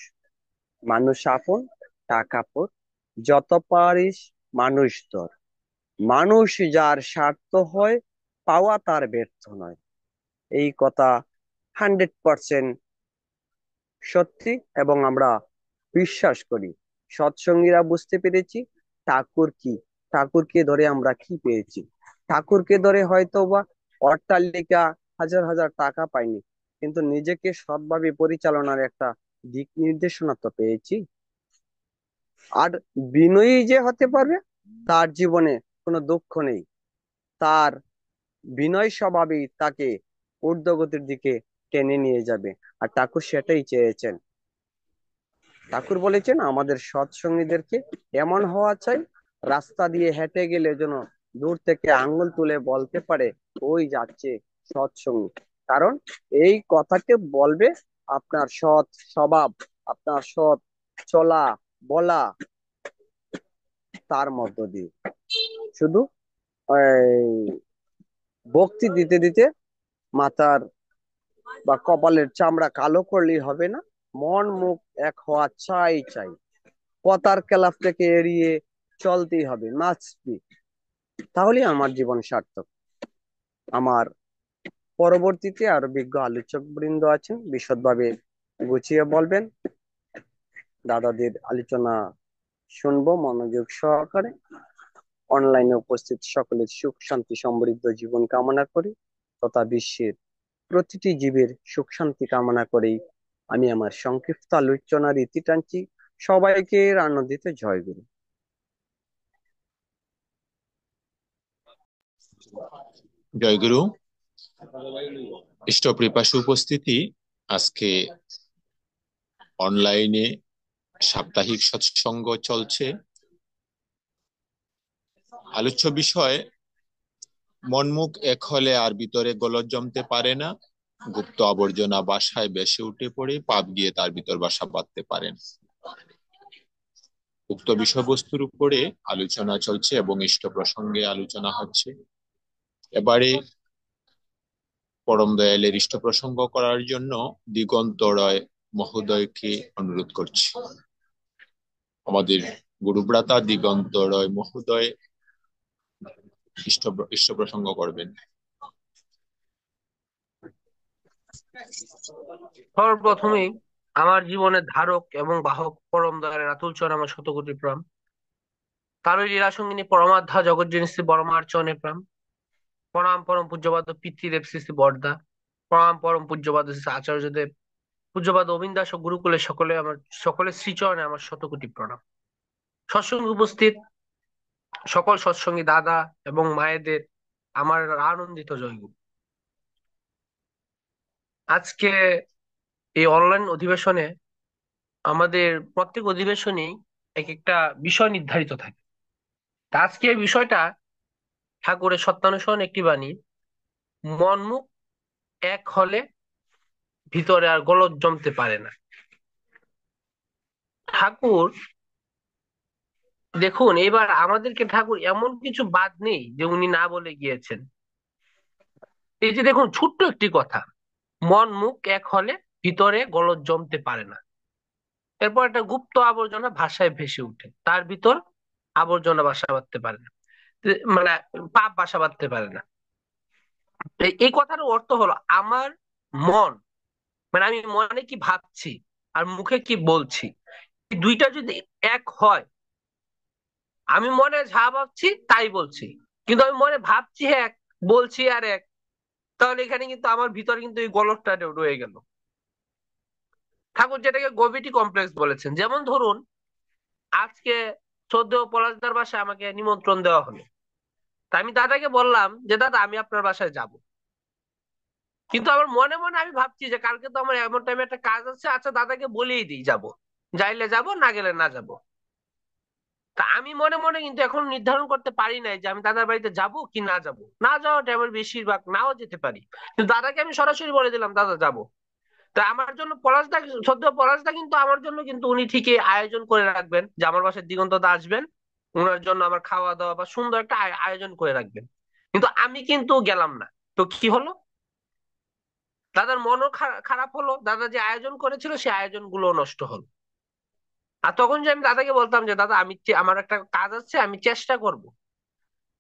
মানুষ আপন, টাকা পর, যত পারিস মানুষ তোর। মানুষ যার স্বার্থ হয়, পাওয়া তার ব্যর্থ নয়। এই কথা 100% সত্যি, এবং আমরা বিশ্বাস করি। সৎসঙ্গীরা বুঝতে পেরেছি ঠাকুর কি, ঠাকুরকে ধরে আমরা কি পেয়েছি। ঠাকুরকে ধরে হয়তো বা অট্টালিকা, হাজার হাজার টাকা পাইনি, কিন্তু নিজেকে সৎভাবে পরিচালনার একটা দিক নির্দেশনা তো পেয়েছি। আর বিনয়ী যে হতে পারবে, তার জীবনে কোনো দুঃখ নেই। তার বিনয় স্বভাবই তাকে ঊর্ধ্বগতির দিকে টেনে নিয়ে যাবে। আর ঠাকুর সেটাই চেয়েছেন। ঠাকুর বলেছেন আমাদের সৎসঙ্গীদেরকে এমন হওয়া চাই, রাস্তা দিয়ে হেঁটে গেলে যেন দূর থেকে আঙ্গুল তুলে বলতে পারে ওই যাচ্ছে সৎসঙ্গী। কারণ এই কথাকে বলবে আপনার সৎ স্বভাব, আপনার সৎ চলা বলা, তার মধ্য দিয়ে। শুধু ভক্তি দিতে দিতে মাথার বা কপালের চামড়া কালো করলেই হবে না, মন মুখ এক হওয়া চাই চাই। কথার খেলাফ থেকে এড়িয়ে চলতেই হবে, মাস্ট বি। তাহলে আমার জীবন সার্থক। আমার পরবর্তীতে আরো বিজ্ঞ আলোচক বৃন্দ আছেন, বিশদভাবে গুছিয়ে বলবেন। দাদাদের আলোচনা শুনবো মনোযোগ সহকারে। অনলাইনে উপস্থিত সকলের সুখ শান্তি সমৃদ্ধ জীবন কামনা করি, তথা বিশ্বের প্রতিটি জীবের সুখ শান্তি কামনা করেই আমি আমার সংক্ষিপ্ত আলোচনার ইতি টানছি। সবাইকে আনন্দিত জয়গুরু। জয়গুরু। ইষ্টপ্রিপাসু উপস্থিতি, আজকে অনলাইনে সাপ্তাহিক সৎসঙ্গ চলছে। আলোচ্য বিষয় মনমুখ এক হলে আর ভিতরে গোলজ জমতে পারে না, গুপ্ত আবর্জনা বাসায় বেশে উঠে পড়ে পাপ গিয়ে তার ভিতর বাসা বাঁধতে পারেন। উক্ত বিষয়বস্তুর উপরে আলোচনা চলছে এবং ইষ্ট প্রসঙ্গে আলোচনা হচ্ছে। এবারে পরম দয়ালের ইষ্ট প্রসঙ্গ করার জন্য দিগন্ত রয় মহোদয়কে অনুরোধ করছি। আমাদের গুরুব্রাতা দিগন্ত রয় মহোদয় ইষ্ট প্রসঙ্গ করবেন। সর্বপ্রথমেই আমার জীবনের ধারক এবং বাহক পরম দয়ালের আতুল চরণে আমার শতকোটি প্রণাম। তারই লীলা সঙ্গিনী পরমাধ্যা জগজ্জনী শ্রী বরমার চরণে প্রণাম। প্রণাম পরম পূজ্যপাদ পিতৃদেব শ্রী শ্রী বরদা, প্রণাম পরম পূজ্যপাদ শ্রী আচার্যদেব, পূজ্যপাদ অবিন্দাস ও গুরুকুলের সকলের শ্রীচরণে আমার শতকোটি প্রণাম। সৎসঙ্গে উপস্থিত সকল সৎসঙ্গী দাদা এবং মায়েদের আমার আনন্দিত জয়গুরু। আজকে এই অনলাইন অধিবেশনে আমাদের প্রত্যেক অধিবেশনেই এক একটা বিষয় নির্ধারিত থাকে। আজকে এই বিষয়টা ঠাকুরের সত্যানুসরণ একটি বাণী, মনমুখ এক হলে ভিতরে আর গোলজ জমতে পারে না। ঠাকুর দেখুন, এবার আমাদেরকে ঠাকুর এমন কিছু বাদ নেই যে উনি না বলে গিয়েছেন। এই যে দেখুন, ছোট্ট একটি কথা, মন মুখ এক হলে ভিতরে গোলজ জমতে পারে না। এরপর একটা গুপ্ত আবর্জনা ভাষায় ভেসে উঠে, তার ভিতর আবর্জনা বাসা বাঁধতে পারে না, মানে পাপ বাসা বাঁধতে পারে না। এই কথার অর্থ হলো আমার মন, মানে আমি মনে কি ভাবছি আর মুখে কি বলছি, এই দুইটা যদি এক হয়, আমি মনে যা ভাবছি তাই বলছি, কিন্তু আমি মনে ভাবছি এক, বলছি আর এক, তাহলে এখানে কিন্তু আমার ভিতরে কিন্তু এই গলদটা রয়ে গেল। ঠাকুর যেটাকে গ্র্যাভিটি কমপ্লেক্স বলেছেন। যেমন ধরুন, আজকে শ্রদ্ধেয় পলাশদার বাসায় আমাকে নিমন্ত্রণ দেওয়া হলো, তা আমি দাদাকে বললাম যে দাদা আমি আপনার বাসায় যাব, কিন্তু আমার মনে মনে আমি ভাবছি যে কালকে তো আমার এমন টাইমে একটা কাজ আছে, আচ্ছা দাদাকে বলেই দিই, যাব, যাইলে যাব, না গেলে না যাব। তা আমি মনে মনে কিন্তু এখন নির্ধারণ করতে পারি নাই যে আমি দাদার বাড়িতে যাব কি না যাব। না যাওয়াটা আমার বেশিরভাগ, নাও যেতে পারি, কিন্তু দাদাকে আমি সরাসরি বলে দিলাম দাদা যাব। তা আমার জন্য পলাশদা, সদ্য পলাশদা কিন্তু আমার জন্য কিন্তু উনি ঠিকই আয়োজন করে রাখবেন যে আমার বাসায় দিগন্তদা আসবেন, ওনার জন্য আমার খাওয়া দাওয়া বা সুন্দর একটা আয়োজন করে রাখবেন। কিন্তু আমি কিন্তু গেলাম না। তো কি হলো? দাদার মনও খারাপ হলো, দাদা যে আয়োজন করেছিল সেই আয়োজন গুলো নষ্ট হলো। আর তখন যে আমি দাদাকে বলতাম যে দাদা আমি আমার একটা কাজ আছে, আমি চেষ্টা করব,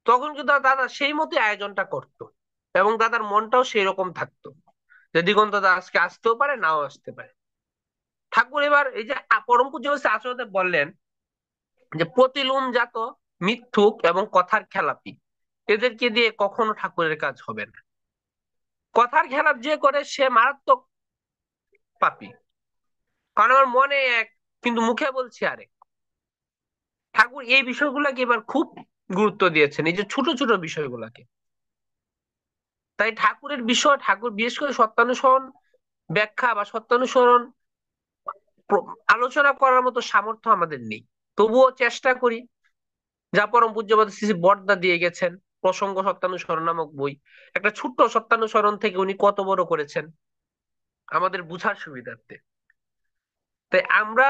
তখন কিন্তু দাদা সেই মতো আয়োজনটা করতো এবং দাদার মনটাও সেই রকম থাকতো যে দিগন্ত দা আজকে আসতেও পারে, নাও আসতে পারে। ঠাকুর এবার এই যে পরম পূজ্য আচার্যদেব বললেন যে প্রতিলোম জাত, মিথ্যুক এবং কথার খেলাপি, এদেরকে দিয়ে কখনো ঠাকুরের কাজ হবে না। কথার খেলাপ যে করে সে মারাত্মক পাপী, কারণ আমার মনে এক কিন্তু মুখে বলছি আরেক। ঠাকুর এই বিষয়গুলোকে এবার খুব গুরুত্ব দিয়েছেন, এই যে ছোট ছোট বিষয়গুলোকে। তাই ঠাকুরের বিষয়, ঠাকুর বিশেষ করে সত্যানুসরণ ব্যাখ্যা বা সত্যানুসরণ আলোচনা করার মতো সামর্থ্য আমাদের নেই, তবুও চেষ্টা করি। যা পরম পূজ্যপাদ শ্রী শ্রী বরদা দিয়ে গেছেন, প্রসঙ্গ সত্যানুসরণ নামক বই, একটা ছোট্ট সত্যানুসরণ থেকে উনি কত বড় করেছেন আমাদের বুঝার সুবিধার্থে। তাই আমরা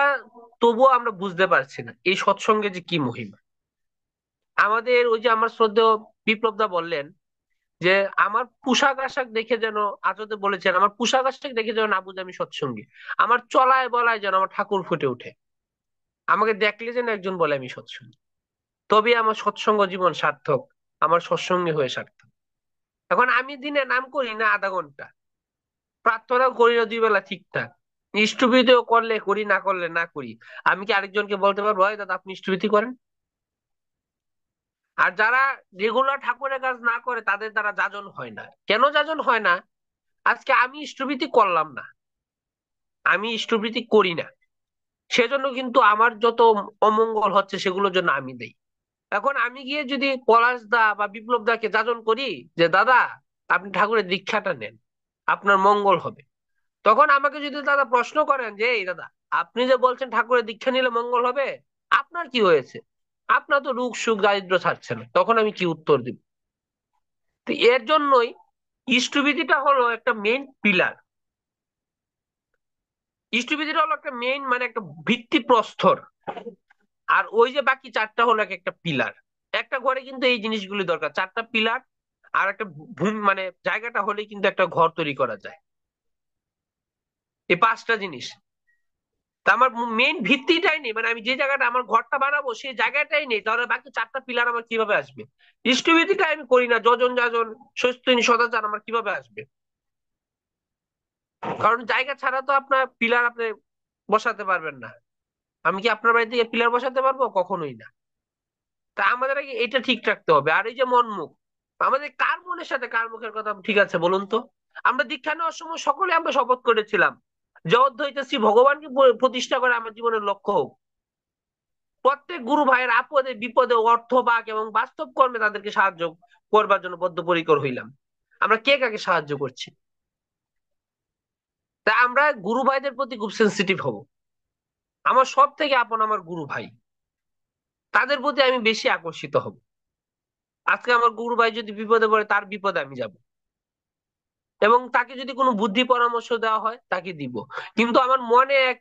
তবুও আমরা বুঝতে পারছি না এই সৎসঙ্গে যে কি মহিমা। আমাদের ওই যে আমার শ্রদ্ধেয় বিপ্লব দা বললেন যে আমার পোশাক আশাক দেখে যেন, আচার্য বলেছেন আমার পোশাক আশাক দেখে যেন না বুঝে আমি সৎসঙ্গী, আমার চলায় বলায় যেন আমার ঠাকুর ফুটে ওঠে, আমাকে দেখলে যেন একজন বলে আমি সৎসঙ্গী, তবে আমার সৎসঙ্গ জীবন সার্থক, আমার সৎসঙ্গী হয়ে সার্থক। এখন আমি দিনে নাম করি না আধা ঘন্টা, প্রার্থনাও করি না 2 বেলা ঠিকঠাক, ইষ্টভৃতিও করলে করি, না করলে না করি, আমি কি আরেকজনকে বলতে পারবো হয় দাদা আপনি ইষ্টভৃতি করেন? আর যারা রেগুলার ঠাকুরের কাজ না করে তাদের দ্বারা যাজন হয় না। কেন যাজন হয় না? আজকে আমি ইষ্টভৃতি করলাম না, আমি ইষ্টভৃতি করি না, সেজন্য কিন্তু আমার যত অমঙ্গল হচ্ছে সেগুলোর জন্য আমি দেই। এখন আমি গিয়ে যদি পলাশ দা বা বিপ্লব দাকে যাজন করি যে দাদা আপনি ঠাকুরের দীক্ষাটা নেন, আপনার মঙ্গল হবে, তখন আমাকে যদি দাদা প্রশ্ন করেন যে এই দাদা আপনি যে বলছেন ঠাকুরের দীক্ষা নিলে মঙ্গল হবে, আপনার কি হয়েছে? আপনার তো রোগ সুখ দারিদ্র ছাড়ছে না, তখন আমি কি উত্তর দিব? তো এর জন্যই ইষ্টবিধিটা হলো একটা মেইন পিলার। ইষ্টবিধিটা হলো একটা মেইন মানে একটা ভিত্তি প্রস্তর, আর ওই যে বাকি 4টা হলো একটা পিলার। একটা ঘরে কিন্তু এই জিনিসগুলি দরকার, 4টা পিলার আর একটা ভূমি মানে জায়গাটা হলে কিন্তু একটা ঘর তৈরি করা যায়, এই 5টা জিনিস। তা আমার মেইন ভিত্তিটাই নেই, মানে আমি যে জায়গাটা আমার ঘরটা বানাবো সেই জায়গাটাই নেই, তাহলে বাকি 4টা পিলার আমার কিভাবে আসবে? ইষ্টবিধিটা আমি করি না, যজন যাজন সস্তিন সদাচার আমার কিভাবে আসবে? কারণ জায়গা ছাড়া তো আপনার পিলার আপনি বসাতে পারবেন না। আমি কি আপনার বাড়ি থেকে পিলার বসাতে পারবো? কখনোই না। তা আমাদের আগে এটা ঠিক রাখতে হবে। আর এই যে মন মুখ, আমাদের কার মনের সাথে কার মুখের কথা ঠিক আছে বলুন তো? আমরা দীক্ষা নেওয়ার সময় সকলে আমরা শপথ করেছিলাম যে অদ্বৈত ভগবানকে প্রতিষ্ঠা করে আমার জীবনের লক্ষ্য হোক। প্রত্যেক গুরু ভাইয়ের আপদে বিপদে অর্থ বাক এবং বাস্তব কর্মে তাদেরকে সাহায্য করবার জন্য বদ্ধপরিকর হইলাম। আমরা কে কাকে সাহায্য করছি? তাই আমরা গুরু ভাইদের প্রতি খুব সেন্সিটিভ হব। আমার সব থেকে আপন আমার গুরু ভাই, তাদের প্রতি আমি বেশি আকর্ষিত হব। আজকে আমার গুরু ভাই যদি বিপদে পড়ে তার বিপদে আমি যাব, এবং তাকে যদি কোনো বুদ্ধি পরামর্শ দেওয়া হয় তাকে দিব। কিন্তু আমার মনে এক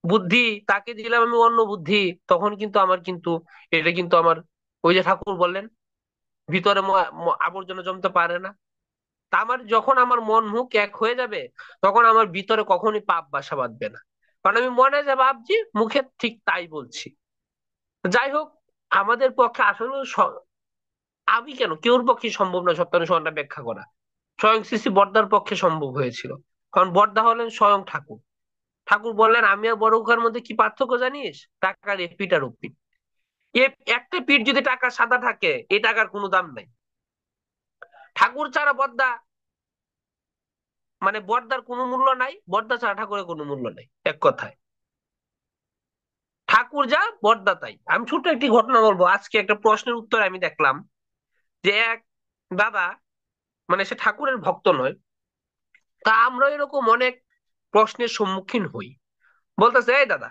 বুদ্ধি, তাকে দিলাম আমি অন্য বুদ্ধি, তখন কিন্তু আমার কিন্তু এটা কিন্তু আমার ওই যে ঠাকুর বললেন ভিতরে আবর্জনা জমতে পারে না। তা আমার যখন আমার মন মুখ এক হয়ে যাবে তখন আমার ভিতরে কখনোই পাপ বাসা বাঁধবে না, কারণ আমি মনে যা ভাবছি মুখে ঠিক তাই বলছি। যাই হোক, আমাদের পক্ষে আসলে আমি কেন কেউর পক্ষে সম্ভব না সত্যানুসরণটা ব্যাখ্যা করা, স্বয়ং শ্রী শ্রী বরদার পক্ষে সম্ভব হয়েছিল। কারণ বরদা হলেন স্বয়ং ঠাকুর। ঠাকুর বললেন আমি আর বড় খোকার মধ্যে কি পার্থক্য জানিস? টাকার এপিঠ আর ওপিঠ। একটা পিঠ যদি টাকা সাদা থাকে এই টাকার কোনো দাম নাই। ঠাকুর ছাড়া বরদা মানে বরদার কোনো মূল্য নাই, বরদা ছাড়া ঠাকুরের কোনো মূল্য নাই। এক কথায় ঠাকুর যা বরদা তাই। আমি ছোট একটি ঘটনা বলবো। আজকে একটা প্রশ্নের উত্তর আমি দেখলাম যে এক দাদা, মানে সে ঠাকুরের ভক্ত নয়, তা আমরা এরকম অনেক প্রশ্নের সম্মুখীন হই। বলতেছে এই দাদা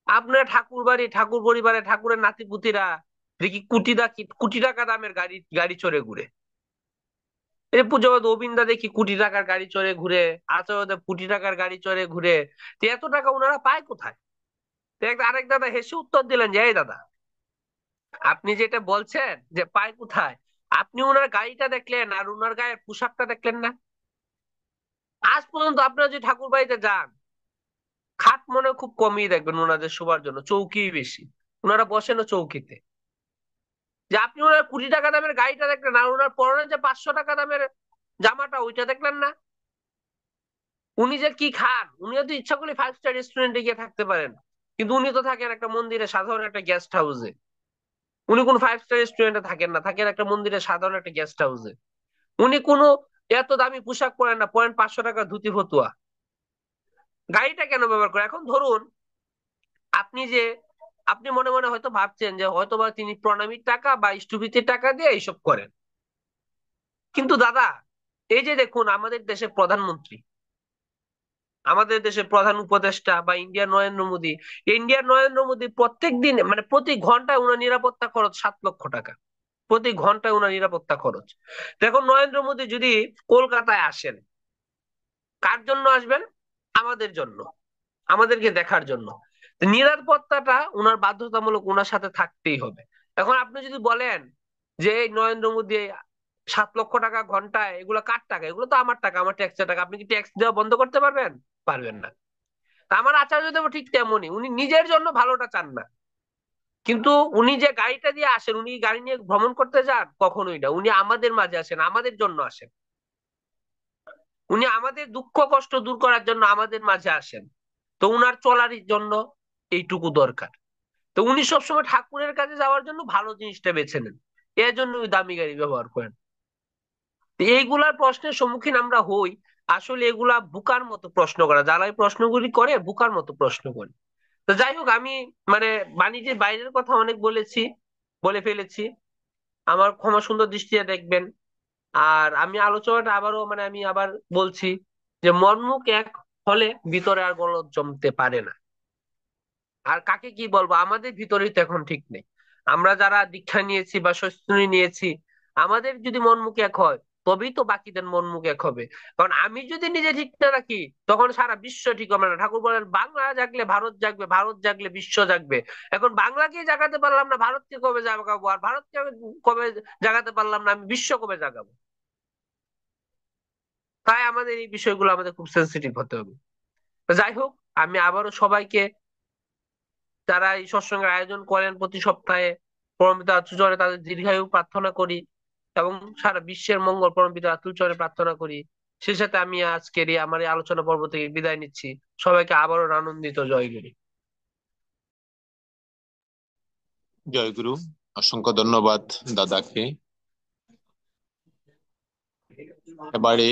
আপনার ঠাকুর বাড়ি ঠাকুর পরিবারে ঠাকুরের নাতিপুতিরা দেখি কোটি কোটি টাকা দামের গাড়ি গাড়ি চড়ে ঘুরে, এই যে পূজ্যপাদ গোবিন্দা দেখি কোটি টাকার গাড়ি চড়ে ঘুরে, আচার্যদেব কোটি টাকার গাড়ি চড়ে ঘুরে, তো এত টাকা ওনারা পায় কোথায়? তো আরেক দাদা হেসে উত্তর দিলেন যে, এই দাদা, আপনি যেটা বলছেন যে পায় কোথায়, আপনি ওনার গাড়িটা দেখলেন আর ওনার গায়ের পোশাকটা দেখলেন না? আজ পর্যন্ত আপনারা যে ঠাকুর বাড়িতে যান, খাট মনে হয় খুব কমই দেখবেন ওনাদের শোবার জন্য, চৌকি বেশি। ওনারা বসেন চৌকিতে। যে আপনি ওনার কোটি টাকা দামের গাড়িটা দেখলেন আর ওনার পরনে যে 500 টাকা দামের জামাটা, ওইটা দেখলেন না? উনি যে কি খান, উনিও তো ইচ্ছা করলে 5 স্টার রেস্টুরেন্টে গিয়ে থাকতে পারেন, কিন্তু উনি তো থাকেন একটা মন্দিরে, সাধারণ একটা গেস্ট হাউসে। উনি কোন 5 স্টার রেস্টুরেন্টে থাকেন না, থাকেন একটা মন্দিরে সাধারণ একটা গেস্ট হাউসে। উনি কোনো এত দামি পোশাক পরেন না, পরেন 500 টাকা ধুতি ফতুয়া। গাড়িটা কেন ব্যবহার করে? এখন ধরুন আপনি যে, আপনি মনে মনে হয়তো ভাবছেন যে হয়তোবা তিনি প্রণামীর টাকা বা স্টুপিতির টাকা দিয়ে এইসব করেন, কিন্তু দাদা, এই যে দেখুন আমাদের দেশের প্রধানমন্ত্রী, আমাদের দেশের প্রধান উপদেষ্টা বা ইন্ডিয়ার নরেন্দ্র মোদী, ইন্ডিয়ার নরেন্দ্র মোদী প্রত্যেক দিন মানে প্রতি ঘন্টায় উনার নিরাপত্তা খরচ 7 লক্ষ টাকা। প্রতি ঘন্টায় উনার নিরাপত্তা খরচ। দেখুন নরেন্দ্র মোদী যদি কলকাতায় আসেন, কার জন্য আসবেন? আমাদের জন্য, আমাদেরকে দেখার জন্য। তো নিরাপত্তাটা উনার বাধ্যতামূলক, উনার সাথে থাকতেই হবে। এখন আপনি যদি বলেন যে এই নরেন্দ্র মোদী 7 লক্ষ টাকা ঘন্টায়, এগুলো কার টাকা? এগুলো তো আমার টাকা, আমার ট্যাক্সের টাকা। আপনি কি ট্যাক্স দেওয়া বন্ধ করতে পারবেন? পারবেন না। তা আমার আচার্যদেব ঠিক তেমনই, উনি নিজের জন্য ভালোটা চান না, কিন্তু উনি যে গাড়িটা দিয়ে আসেন, উনি গাড়ি নিয়ে ভ্রমণ করতে যান কখনোই না। উনি আমাদের মাঝে আসেন, আমাদের জন্য আসেন। উনি আমাদের দুঃখ কষ্ট দূর করার জন্য আমাদের মাঝে আসেন। তো উনার চলার জন্য এইটুকু দরকার। তো উনি সবসময় ঠাকুরের কাছে যাওয়ার জন্য ভালো জিনিসটা বেছে নেন, এর জন্য ওই দামি গাড়ি ব্যবহার করেন। তো এইগুলার প্রশ্নের সম্মুখীন আমরা হই। আসলে এগুলা বুকার মতো প্রশ্ন করা, যারা এই প্রশ্নগুলি করে বুকার মতো প্রশ্ন করে। তো যাই হোক, আমি মানে বাণিজ্যের বাইরের কথা অনেক বলে ফেলেছি। আমার ক্ষমা সুন্দর দৃষ্টিতে দেখবেন। আর আমি আলোচনাটা আবারও মানে আমি আবার বলছি যে মনমুখ এক হলে ভিতরে আর গলদ জমতে পারে না। আর কাকে কি বলবো, আমাদের ভিতরেই তো এখন ঠিক নেই। আমরা যারা দীক্ষা নিয়েছি বা শৈস্তনী নিয়েছি, আমাদের যদি মনমুখ এক হয়, তবেই তো বাকিদের মনমুখ এক হবে। কারণ আমি যদি নিজে ঠিক না রাখি, তখন সারা বিশ্ব ঠিক হবে না। ঠাকুর বলেন বাংলা জাগলে ভারত জাগবে, ভারত জাগলে বিশ্ব জাগবে। এখন বাংলাকে জাগাতে পারলাম না, ভারতকে কবে জাগাবো? আর ভারতকে কবে জাগাতে পারলাম না, আমি বিশ্ব কবে জাগাবো? তাই আমাদের এই বিষয়গুলো আমাদের খুব সেন্সিটিভ হতে হবে। তো যাই হোক, আমি আবারও সবাইকে, যারা এই সৎসঙ্গের আয়োজন করেন প্রতি সপ্তাহে, পরমপিতা আতুল চরণে তাদের দীর্ঘায়ু প্রার্থনা করি এবং সারা বিশ্বের মঙ্গল পরমপিতা আতুল চরণে প্রার্থনা করি। সেই সাথে আমি আজকের আমার এই আলোচনা পর্ব থেকে বিদায় নিচ্ছি। সবাইকে আবারও আনন্দিত জয়গুরু। জয় গুরু। অসংখ্য ধন্যবাদ দাদাকে। এবারে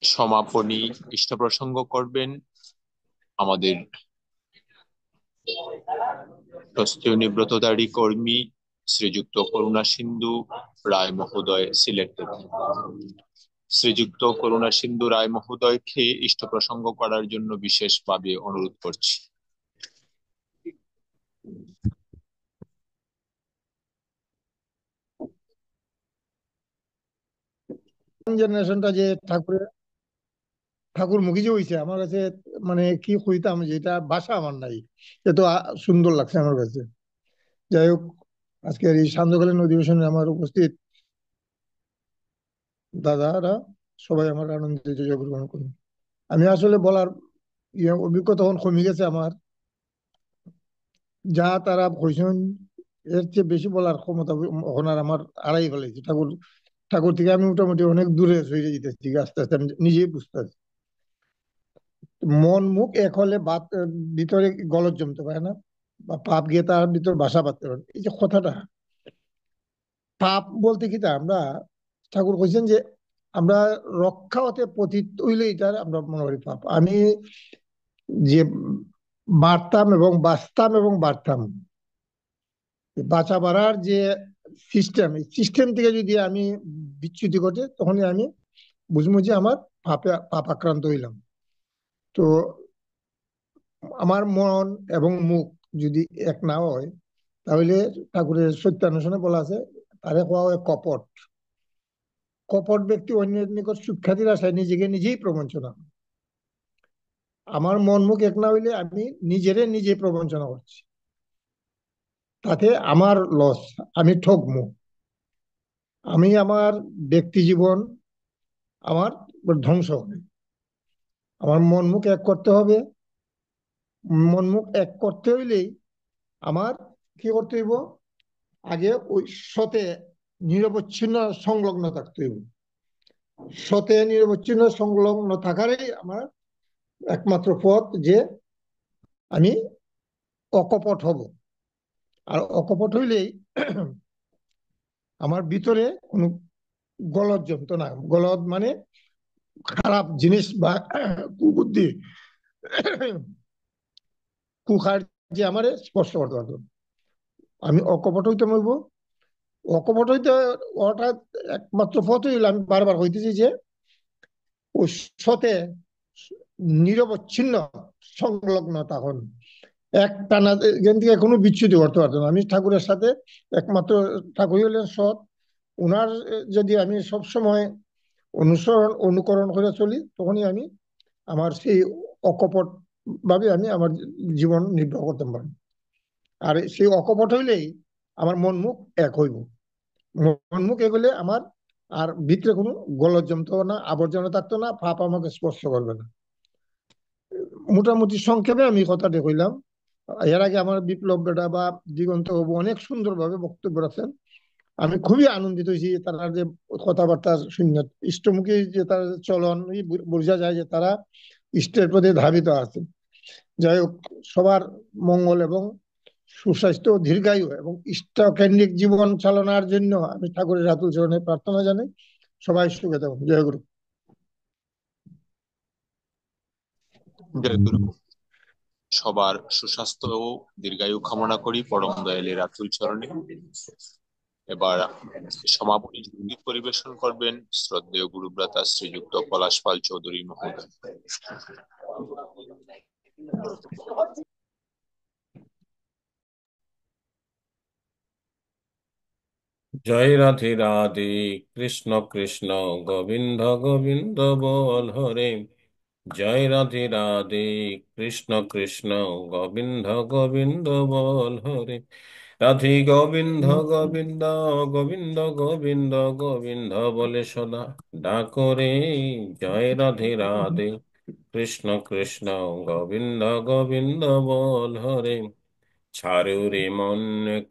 সমাপনী ইষ্ট প্রসঙ্গ করবেন আমাদের প্রস্তুতি ব্রতধারী কর্মী শ্রীযুক্ত করুণা সিন্ধু রায় মহোদয়, সিলেট থেকে। শ্রীযুক্ত করুণা সিন্ধু রায় মহোদয়কে ইষ্ট প্রসঙ্গ করার জন্য বিশেষভাবে অনুরোধ করছি। জেনারেশনটা যে ঠাকুর মুখী যে হয়েছে আমার কাছে, মানে কি কইতাম, যেটা ভাষা আমার নাই, এত সুন্দর লাগছে আমার কাছে। যাই হোক, আজকের এই সান্ধ্যকালীন অধিবেশনে আমার উপস্থিত দাদারা সবাই আমার আনন্দিত জয়গ্রহণ করুন। আমি আসলে বলার অভিজ্ঞতা তখন কমে গেছে আমার, যা তারা কইছেন এর চেয়ে বেশি বলার ক্ষমতা এখন আর আমার হারাই ফেলেছি। ঠাকুর থেকে আমি মোটামুটি অনেক দূরে সরে যেতেছি আস্তে আস্তে, আমি নিজেই বুঝতেছি। মন মুখ এক হলে ভিতরে গলদ জমতে পারে না, বা পাপ গিয়ে তার ভিতর বাসা বাঁধতে পারে। এই যে কথাটা, পাপ বলতে কি তা আমরা, ঠাকুর কইছেন যে আমরা রক্ষা হতে পতিত হইলে এটার আমরা মনে করি পাপ। আমি যে বাঁচতাম এবং বাড়তাম, বাঁচা বাড়ার যে সিস্টেম, এই সিস্টেম থেকে যদি আমি বিচ্যুতি ঘটে, তখনই আমি বুঝবো যে আমার পাপ আক্রান্ত হইলাম। তো আমার মন এবং মুখ যদি এক না হয়, তাহলে ঠাকুরের সত্যানুষ্ঠানে বলা আছে, তারে কোয়া হয় কপট। কপট ব্যক্তি অন্যের নিকট সুখ্যাতির আশায় নিজেকে নিজেই প্রবঞ্চনা। আমার মন মুখ এক না হইলে আমি নিজে প্রবঞ্চনা করছি, তাতে আমার লস, আমি ঠকমু, আমি আমার ব্যক্তি জীবন আমার ধ্বংস হবে। আমার মন মুখ এক করতে হবে। মন মুখ এক করতে হইলেই আমার কি করতে হইব? আগে ওই সতে নিরবচ্ছিন্ন সংলগ্ন থাকতে হইব। সতে নিরবচ্ছিন্ন সংলগ্ন থাকারই আমার একমাত্র পথ যে আমি অকপট হব। আর অকপট হইলেই আমার ভিতরে কোনো গলদ জমতো না। গলদ মানে খারাপ জিনিস বা কুবুদ্ধি, কুকার্যে আমার স্পর্শ করতে পারতো না। আমি অকপট হইতে হইব। অকপট হইতে ওটা একমাত্র পথ হইল, আমি বারবার হইতেছি যে ওই সতে নিরবচ্ছিন্ন সংলগ্নতা হন, এক টানা এখান থেকে কোনো বিচ্যুতি করতে পারতো না। আমি ঠাকুরের সাথে একমাত্র, ঠাকুর হলেন সৎ, ওনার যদি আমি সবসময় অনুকরণ করে চলি, তখনই আমি আমার সেই অকপট ভাবে আমি আমার জীবন নির্বাহ করতে পারি। আর সেই অকপট হইলেই আমার মন মুখ এক হইব। মন মুখ এক হইলে আমার আর ভিতরে কোনো গলদ জমতো না, আবর্জনা থাকতো না, পাপ আমাকে স্পর্শ করবে না। মোটামুটি সংক্ষেপে আমি কথাটা কইলাম। এর আগে আমার বিপ্লব বেটা বা দিগন্ত বাবু অনেক সুন্দরভাবে বক্তব্য রাখছেন। আমি খুবই আনন্দিত হয়েছি তারা যে কথাবার্তা শুনে, ইষ্টমুখী যে তার চলন, বোঝা যায় যে তারা ইষ্টের প্রতি ধাবিত আছে। যাই হোক, সবার মঙ্গল এবং সুস্বাস্থ্য, দীর্ঘায়ু এবং ইষ্ট কেন্দ্রিক জীবন চালনার জন্য আমি ঠাকুরের রাতুল চরণে প্রার্থনা জানাই। সবাই সুখে থাকুন। জয় গুরু। জয় গুরু। সবার সুস্বাস্থ্য ও দীর্ঘায়ু কামনা করি পরম দয়ালের রাতুল চরণে। এবার সমাপনী সঙ্গীত পরিবেশন করবেন শ্রদ্ধেয় গুরুব্রাতা শ্রীযুক্ত পলাশ পাল চৌধুরী মহোদয়। জয় রাধে রাধে, কৃষ্ণ কৃষ্ণ গোবিন্দ গোবিন্দ বল হরে। জয় রাধে রাধে, কৃষ্ণ কৃষ্ণ গোবিন্দ গোবিন্দ বল হরে। রাধে গোবিন্দ গোবিন্দ গোবিন্দ গোবিন্দ গোবিন্দ বলে সদা ডাকরে। জয় রাধে রাধে, কৃষ্ণ কৃষ্ণ গোবিন্দ গোবিন্দ বল হরে। ছাড়ু রে মন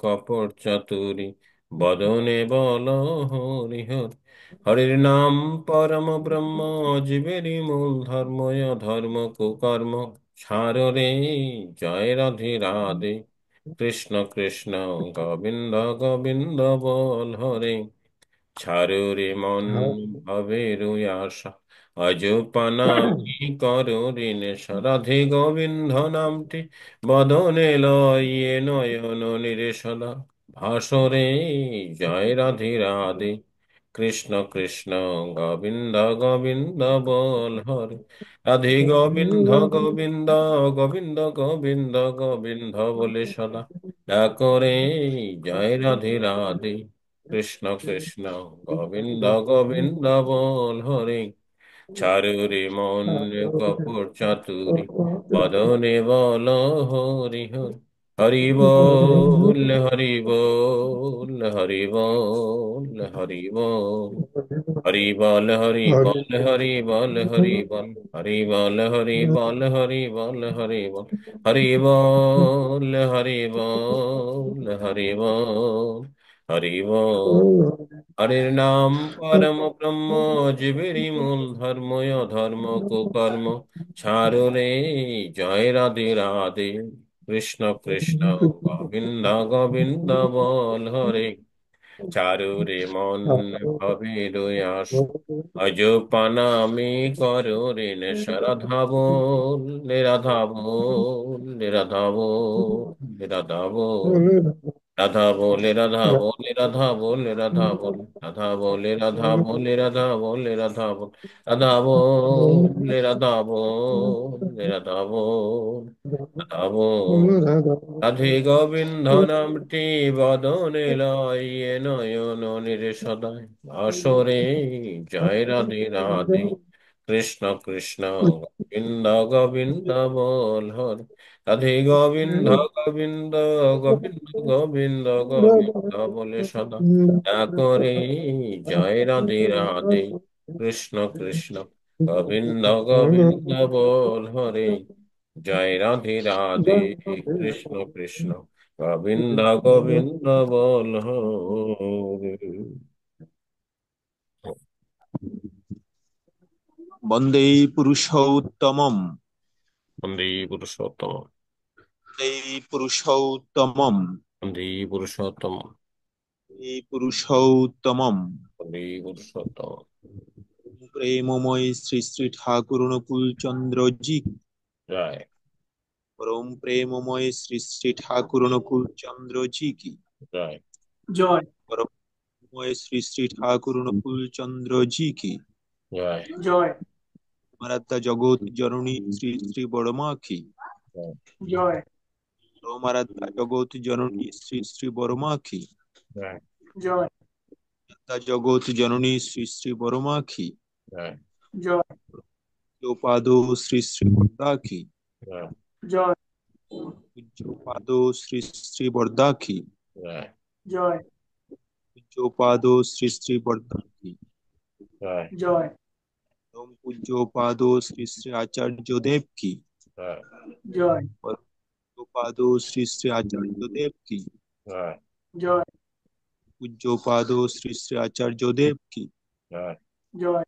কপট চাতুরি, বদনে বল হরি হর। হরির নাম পরম ব্রহ্ম, জীবেরই মূল ধর্ময় ধর্ম কুকর্ম ছাড় রে। জয় রাধে রাধে, কৃষ্ণ কৃষ্ণ গোবিন্দ গোবিন্দ বল হরে। ছাড়ো রে মন ভবের আশা, অজপানামি করো ঋণ রাধে গোবিন্দ নামটি বদনে লয়ে নয়ন নিরেশনা ভাসরে। জয় রাধে রাধে, কৃষ্ণ কৃষ্ণ গোবিন্দ গোবিন্দ বল হরে। রাধে গোবিন্দ গোবিন্দ গোবিন্দ গোবিন্দ গোবিন্দ বলে সদা ডাকরে। জয় রাধে রাধে, কৃষ্ণ কৃষ্ণ গোবিন্দ গোবিন্দ বল হরে। চারু রে মন কপট চাতুরি, বদনে বল হরি হরি। হরি বল হরি বল হরি বল হরি বল। হরি বল হরি বল হরি বল হরি বল। হরি বল হরি বল হরি বল হরি বল। হরি বল হরি বল হরি বল হরি বল। হরির নাম পরম ব্রহ্ম, জীবেরই মূল ধর্ময় ধর্ম কুকর্ম ছাড়ো রে। জয় রাধে রাধে, কৃষ্ণ কৃষ্ণ গোবিন্দ গোবিন্দ বল হরে। চারু রে মন ভবের আশ, অজ পানামি করো ঋণ রাধা বল রাধা বল রাধা বল রাধা বল। রাধা বলে রাধা বলে রাধা বলে রাধা বলে রাধা বলে রাধা বলে রাধা বলে রাধা বলে রাধা বলে রাধা বলে রাধা বলে রাধা বলে রাধে গোবিন্দ নামটি বদনে লয়ে নয়ন নিরে সদায় আসরে জয় রাধে রাধে কৃষ্ণ কৃষ্ণ গোবিন্দ গোবিন্দ বল হরে রাধে গোবিন্দ গোবিন্দ গোবিন্দ গোবিন্দ গোবিন্দ বলে সদা করে জয় রাধে রাধে কৃষ্ণ কৃষ্ণ গোবিন্দ গোবিন্দ বল হরে জয় রাধে রাধে কৃষ্ণ কৃষ্ণ গোবিন্দ গোবিন্দ বল হরে। বন্দে পুরুষোত্তমম। বন্দে পুরুষোত্তম। বন্দে পুরুষোত্তমম। বন্দে পুরুষোত্তম। বন্দে পুরুষোত্তমম। বন্দে পুরুষোত্তম। প্রেমময় শ্রী শ্রী ঠাকুর অনুকূল চন্দ্র জি কি জয়। পরম প্রেমময় শ্রী শ্রী ঠাকুর অনুকূল চন্দ্র জি কি জয়। জয় পরম প্রেমময় শ্রী শ্রী ঠাকুর অনুকূল চন্দ্র জি কি জয়। জয় মারাত্মা জগৎ জননী শ্রী শ্রী বড়মা কি জয়। জয় মারাত্মা জগৎ জননী শ্রী শ্রী বড়মা কি জয়। জয় জগৎ জননী শ্রী শ্রী বড়মা কি জয়। জয় পাদ শ্রী শ্রী বর্দা কি জয়। জয় পাদ শ্রী শ্রী বর্দা কি জয়। জয় পাদ শ্রী শ্রী বর্দা কি জয়। জয় পূজ্য পাদ শ্রী শ্রী আচার্য দেব কি জয়। জয় পাদ শ্রী শ্রী আচার্য দেব কি জয়। জয় পূজ্য পাদ শ্রী শ্রী আচার্য দেব কি জয়। জয়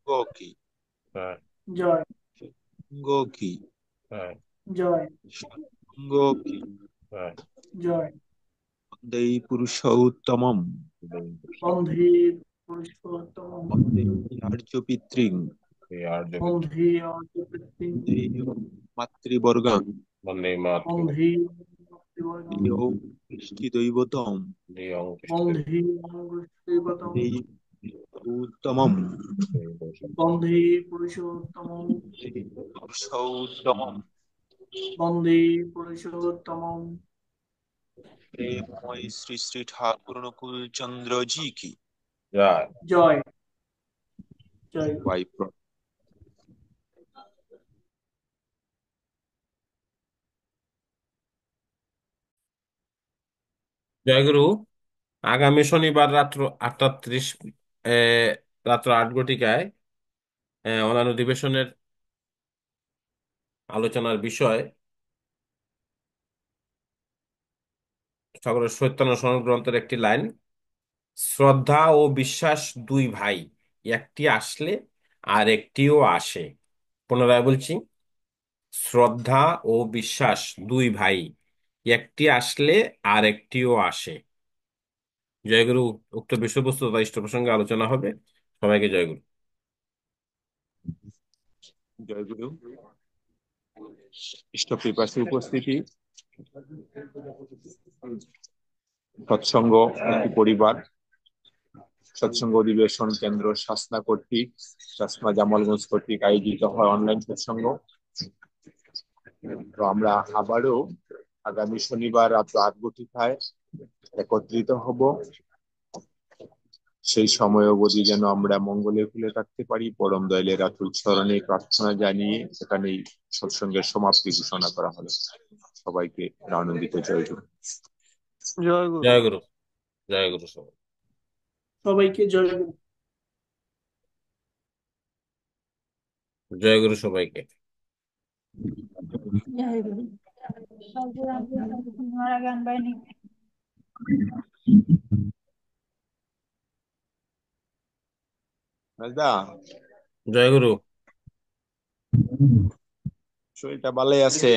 গো কি জয়। জয় গো কি জয়। জয় গো কি জয়। জয় বন্দে পুরুষোত্তমম। বন্ধে পুরুষোত্তম বন্দে আর্য পিতৃং। এই আর্য বন্ধে অর্জপিতৃ বন্দে মাতৃবর্গাং। বন্দে মাতৃ বন্ধে কৃষ্টি দৈবতম। দিয়ং বন্ধে শ্রীবতম বন্দে উত্তমম। বন্ধে পুরুষোত্তম পুরুষোত্তমম। বন্দে পুরুষোত্তম প্রেমময় শ্রী শ্রী ঠাকুর অনুকূল চন্দ্র জি কি জয়। জয় জয় বাই জয়গুরু। আগামী শনিবার রাত্র 8:30 রাত্র 8 ঘটিকায় অন্যান্য অধিবেশনের আলোচনার বিষয় ঠাকুরের চৈতন্য সনদ গ্রন্থের একটি লাইন, শ্রদ্ধা ও বিশ্বাস দুই ভাই, একটি আসলে আর একটিও আসে। পুনরায় বলছি, শ্রদ্ধা ও বিশ্বাস দুই ভাই, একটি আসলে আর একটিও আসে। জয়গুরু। উক্ত বিষয়বস্তু তথা ইষ্ট প্রসঙ্গে আলোচনা হবে। সবাইকে জয়গুরু। জয়গুরু। ইষ্টপিপাসী উপস্থিতি, সৎসঙ্গ একটি পরিবার, সৎসঙ্গ অধিবেশন কেন্দ্র শাসনা কর্তৃক, শাসনা জামালগঞ্জ কর্তৃক আয়োজিত হয় অনলাইন সৎসঙ্গ। তো আমরা আবারও আগামী শনিবার রাত 8 ঘটিকায় একত্রিত হব। সেই সময় অবধি যেন আমরা মঙ্গলে ভুলে থাকতে পারি, পরম দয়ালের আতুল চরণে প্রার্থনা জানিয়ে সেখানেই সৎসঙ্গের সমাপ্তি ঘোষণা করা হলো। সবাইকে আনন্দিত জয়গুরু। জয়গুরু। জয়গুরু সবাই। সবাইকে জয় গুরু। জয়গুরু সবাইকে। জয় গুরু। हमारा गान बाई রাজদা, জয়গুরু। শরীরটা ভালোই আছে?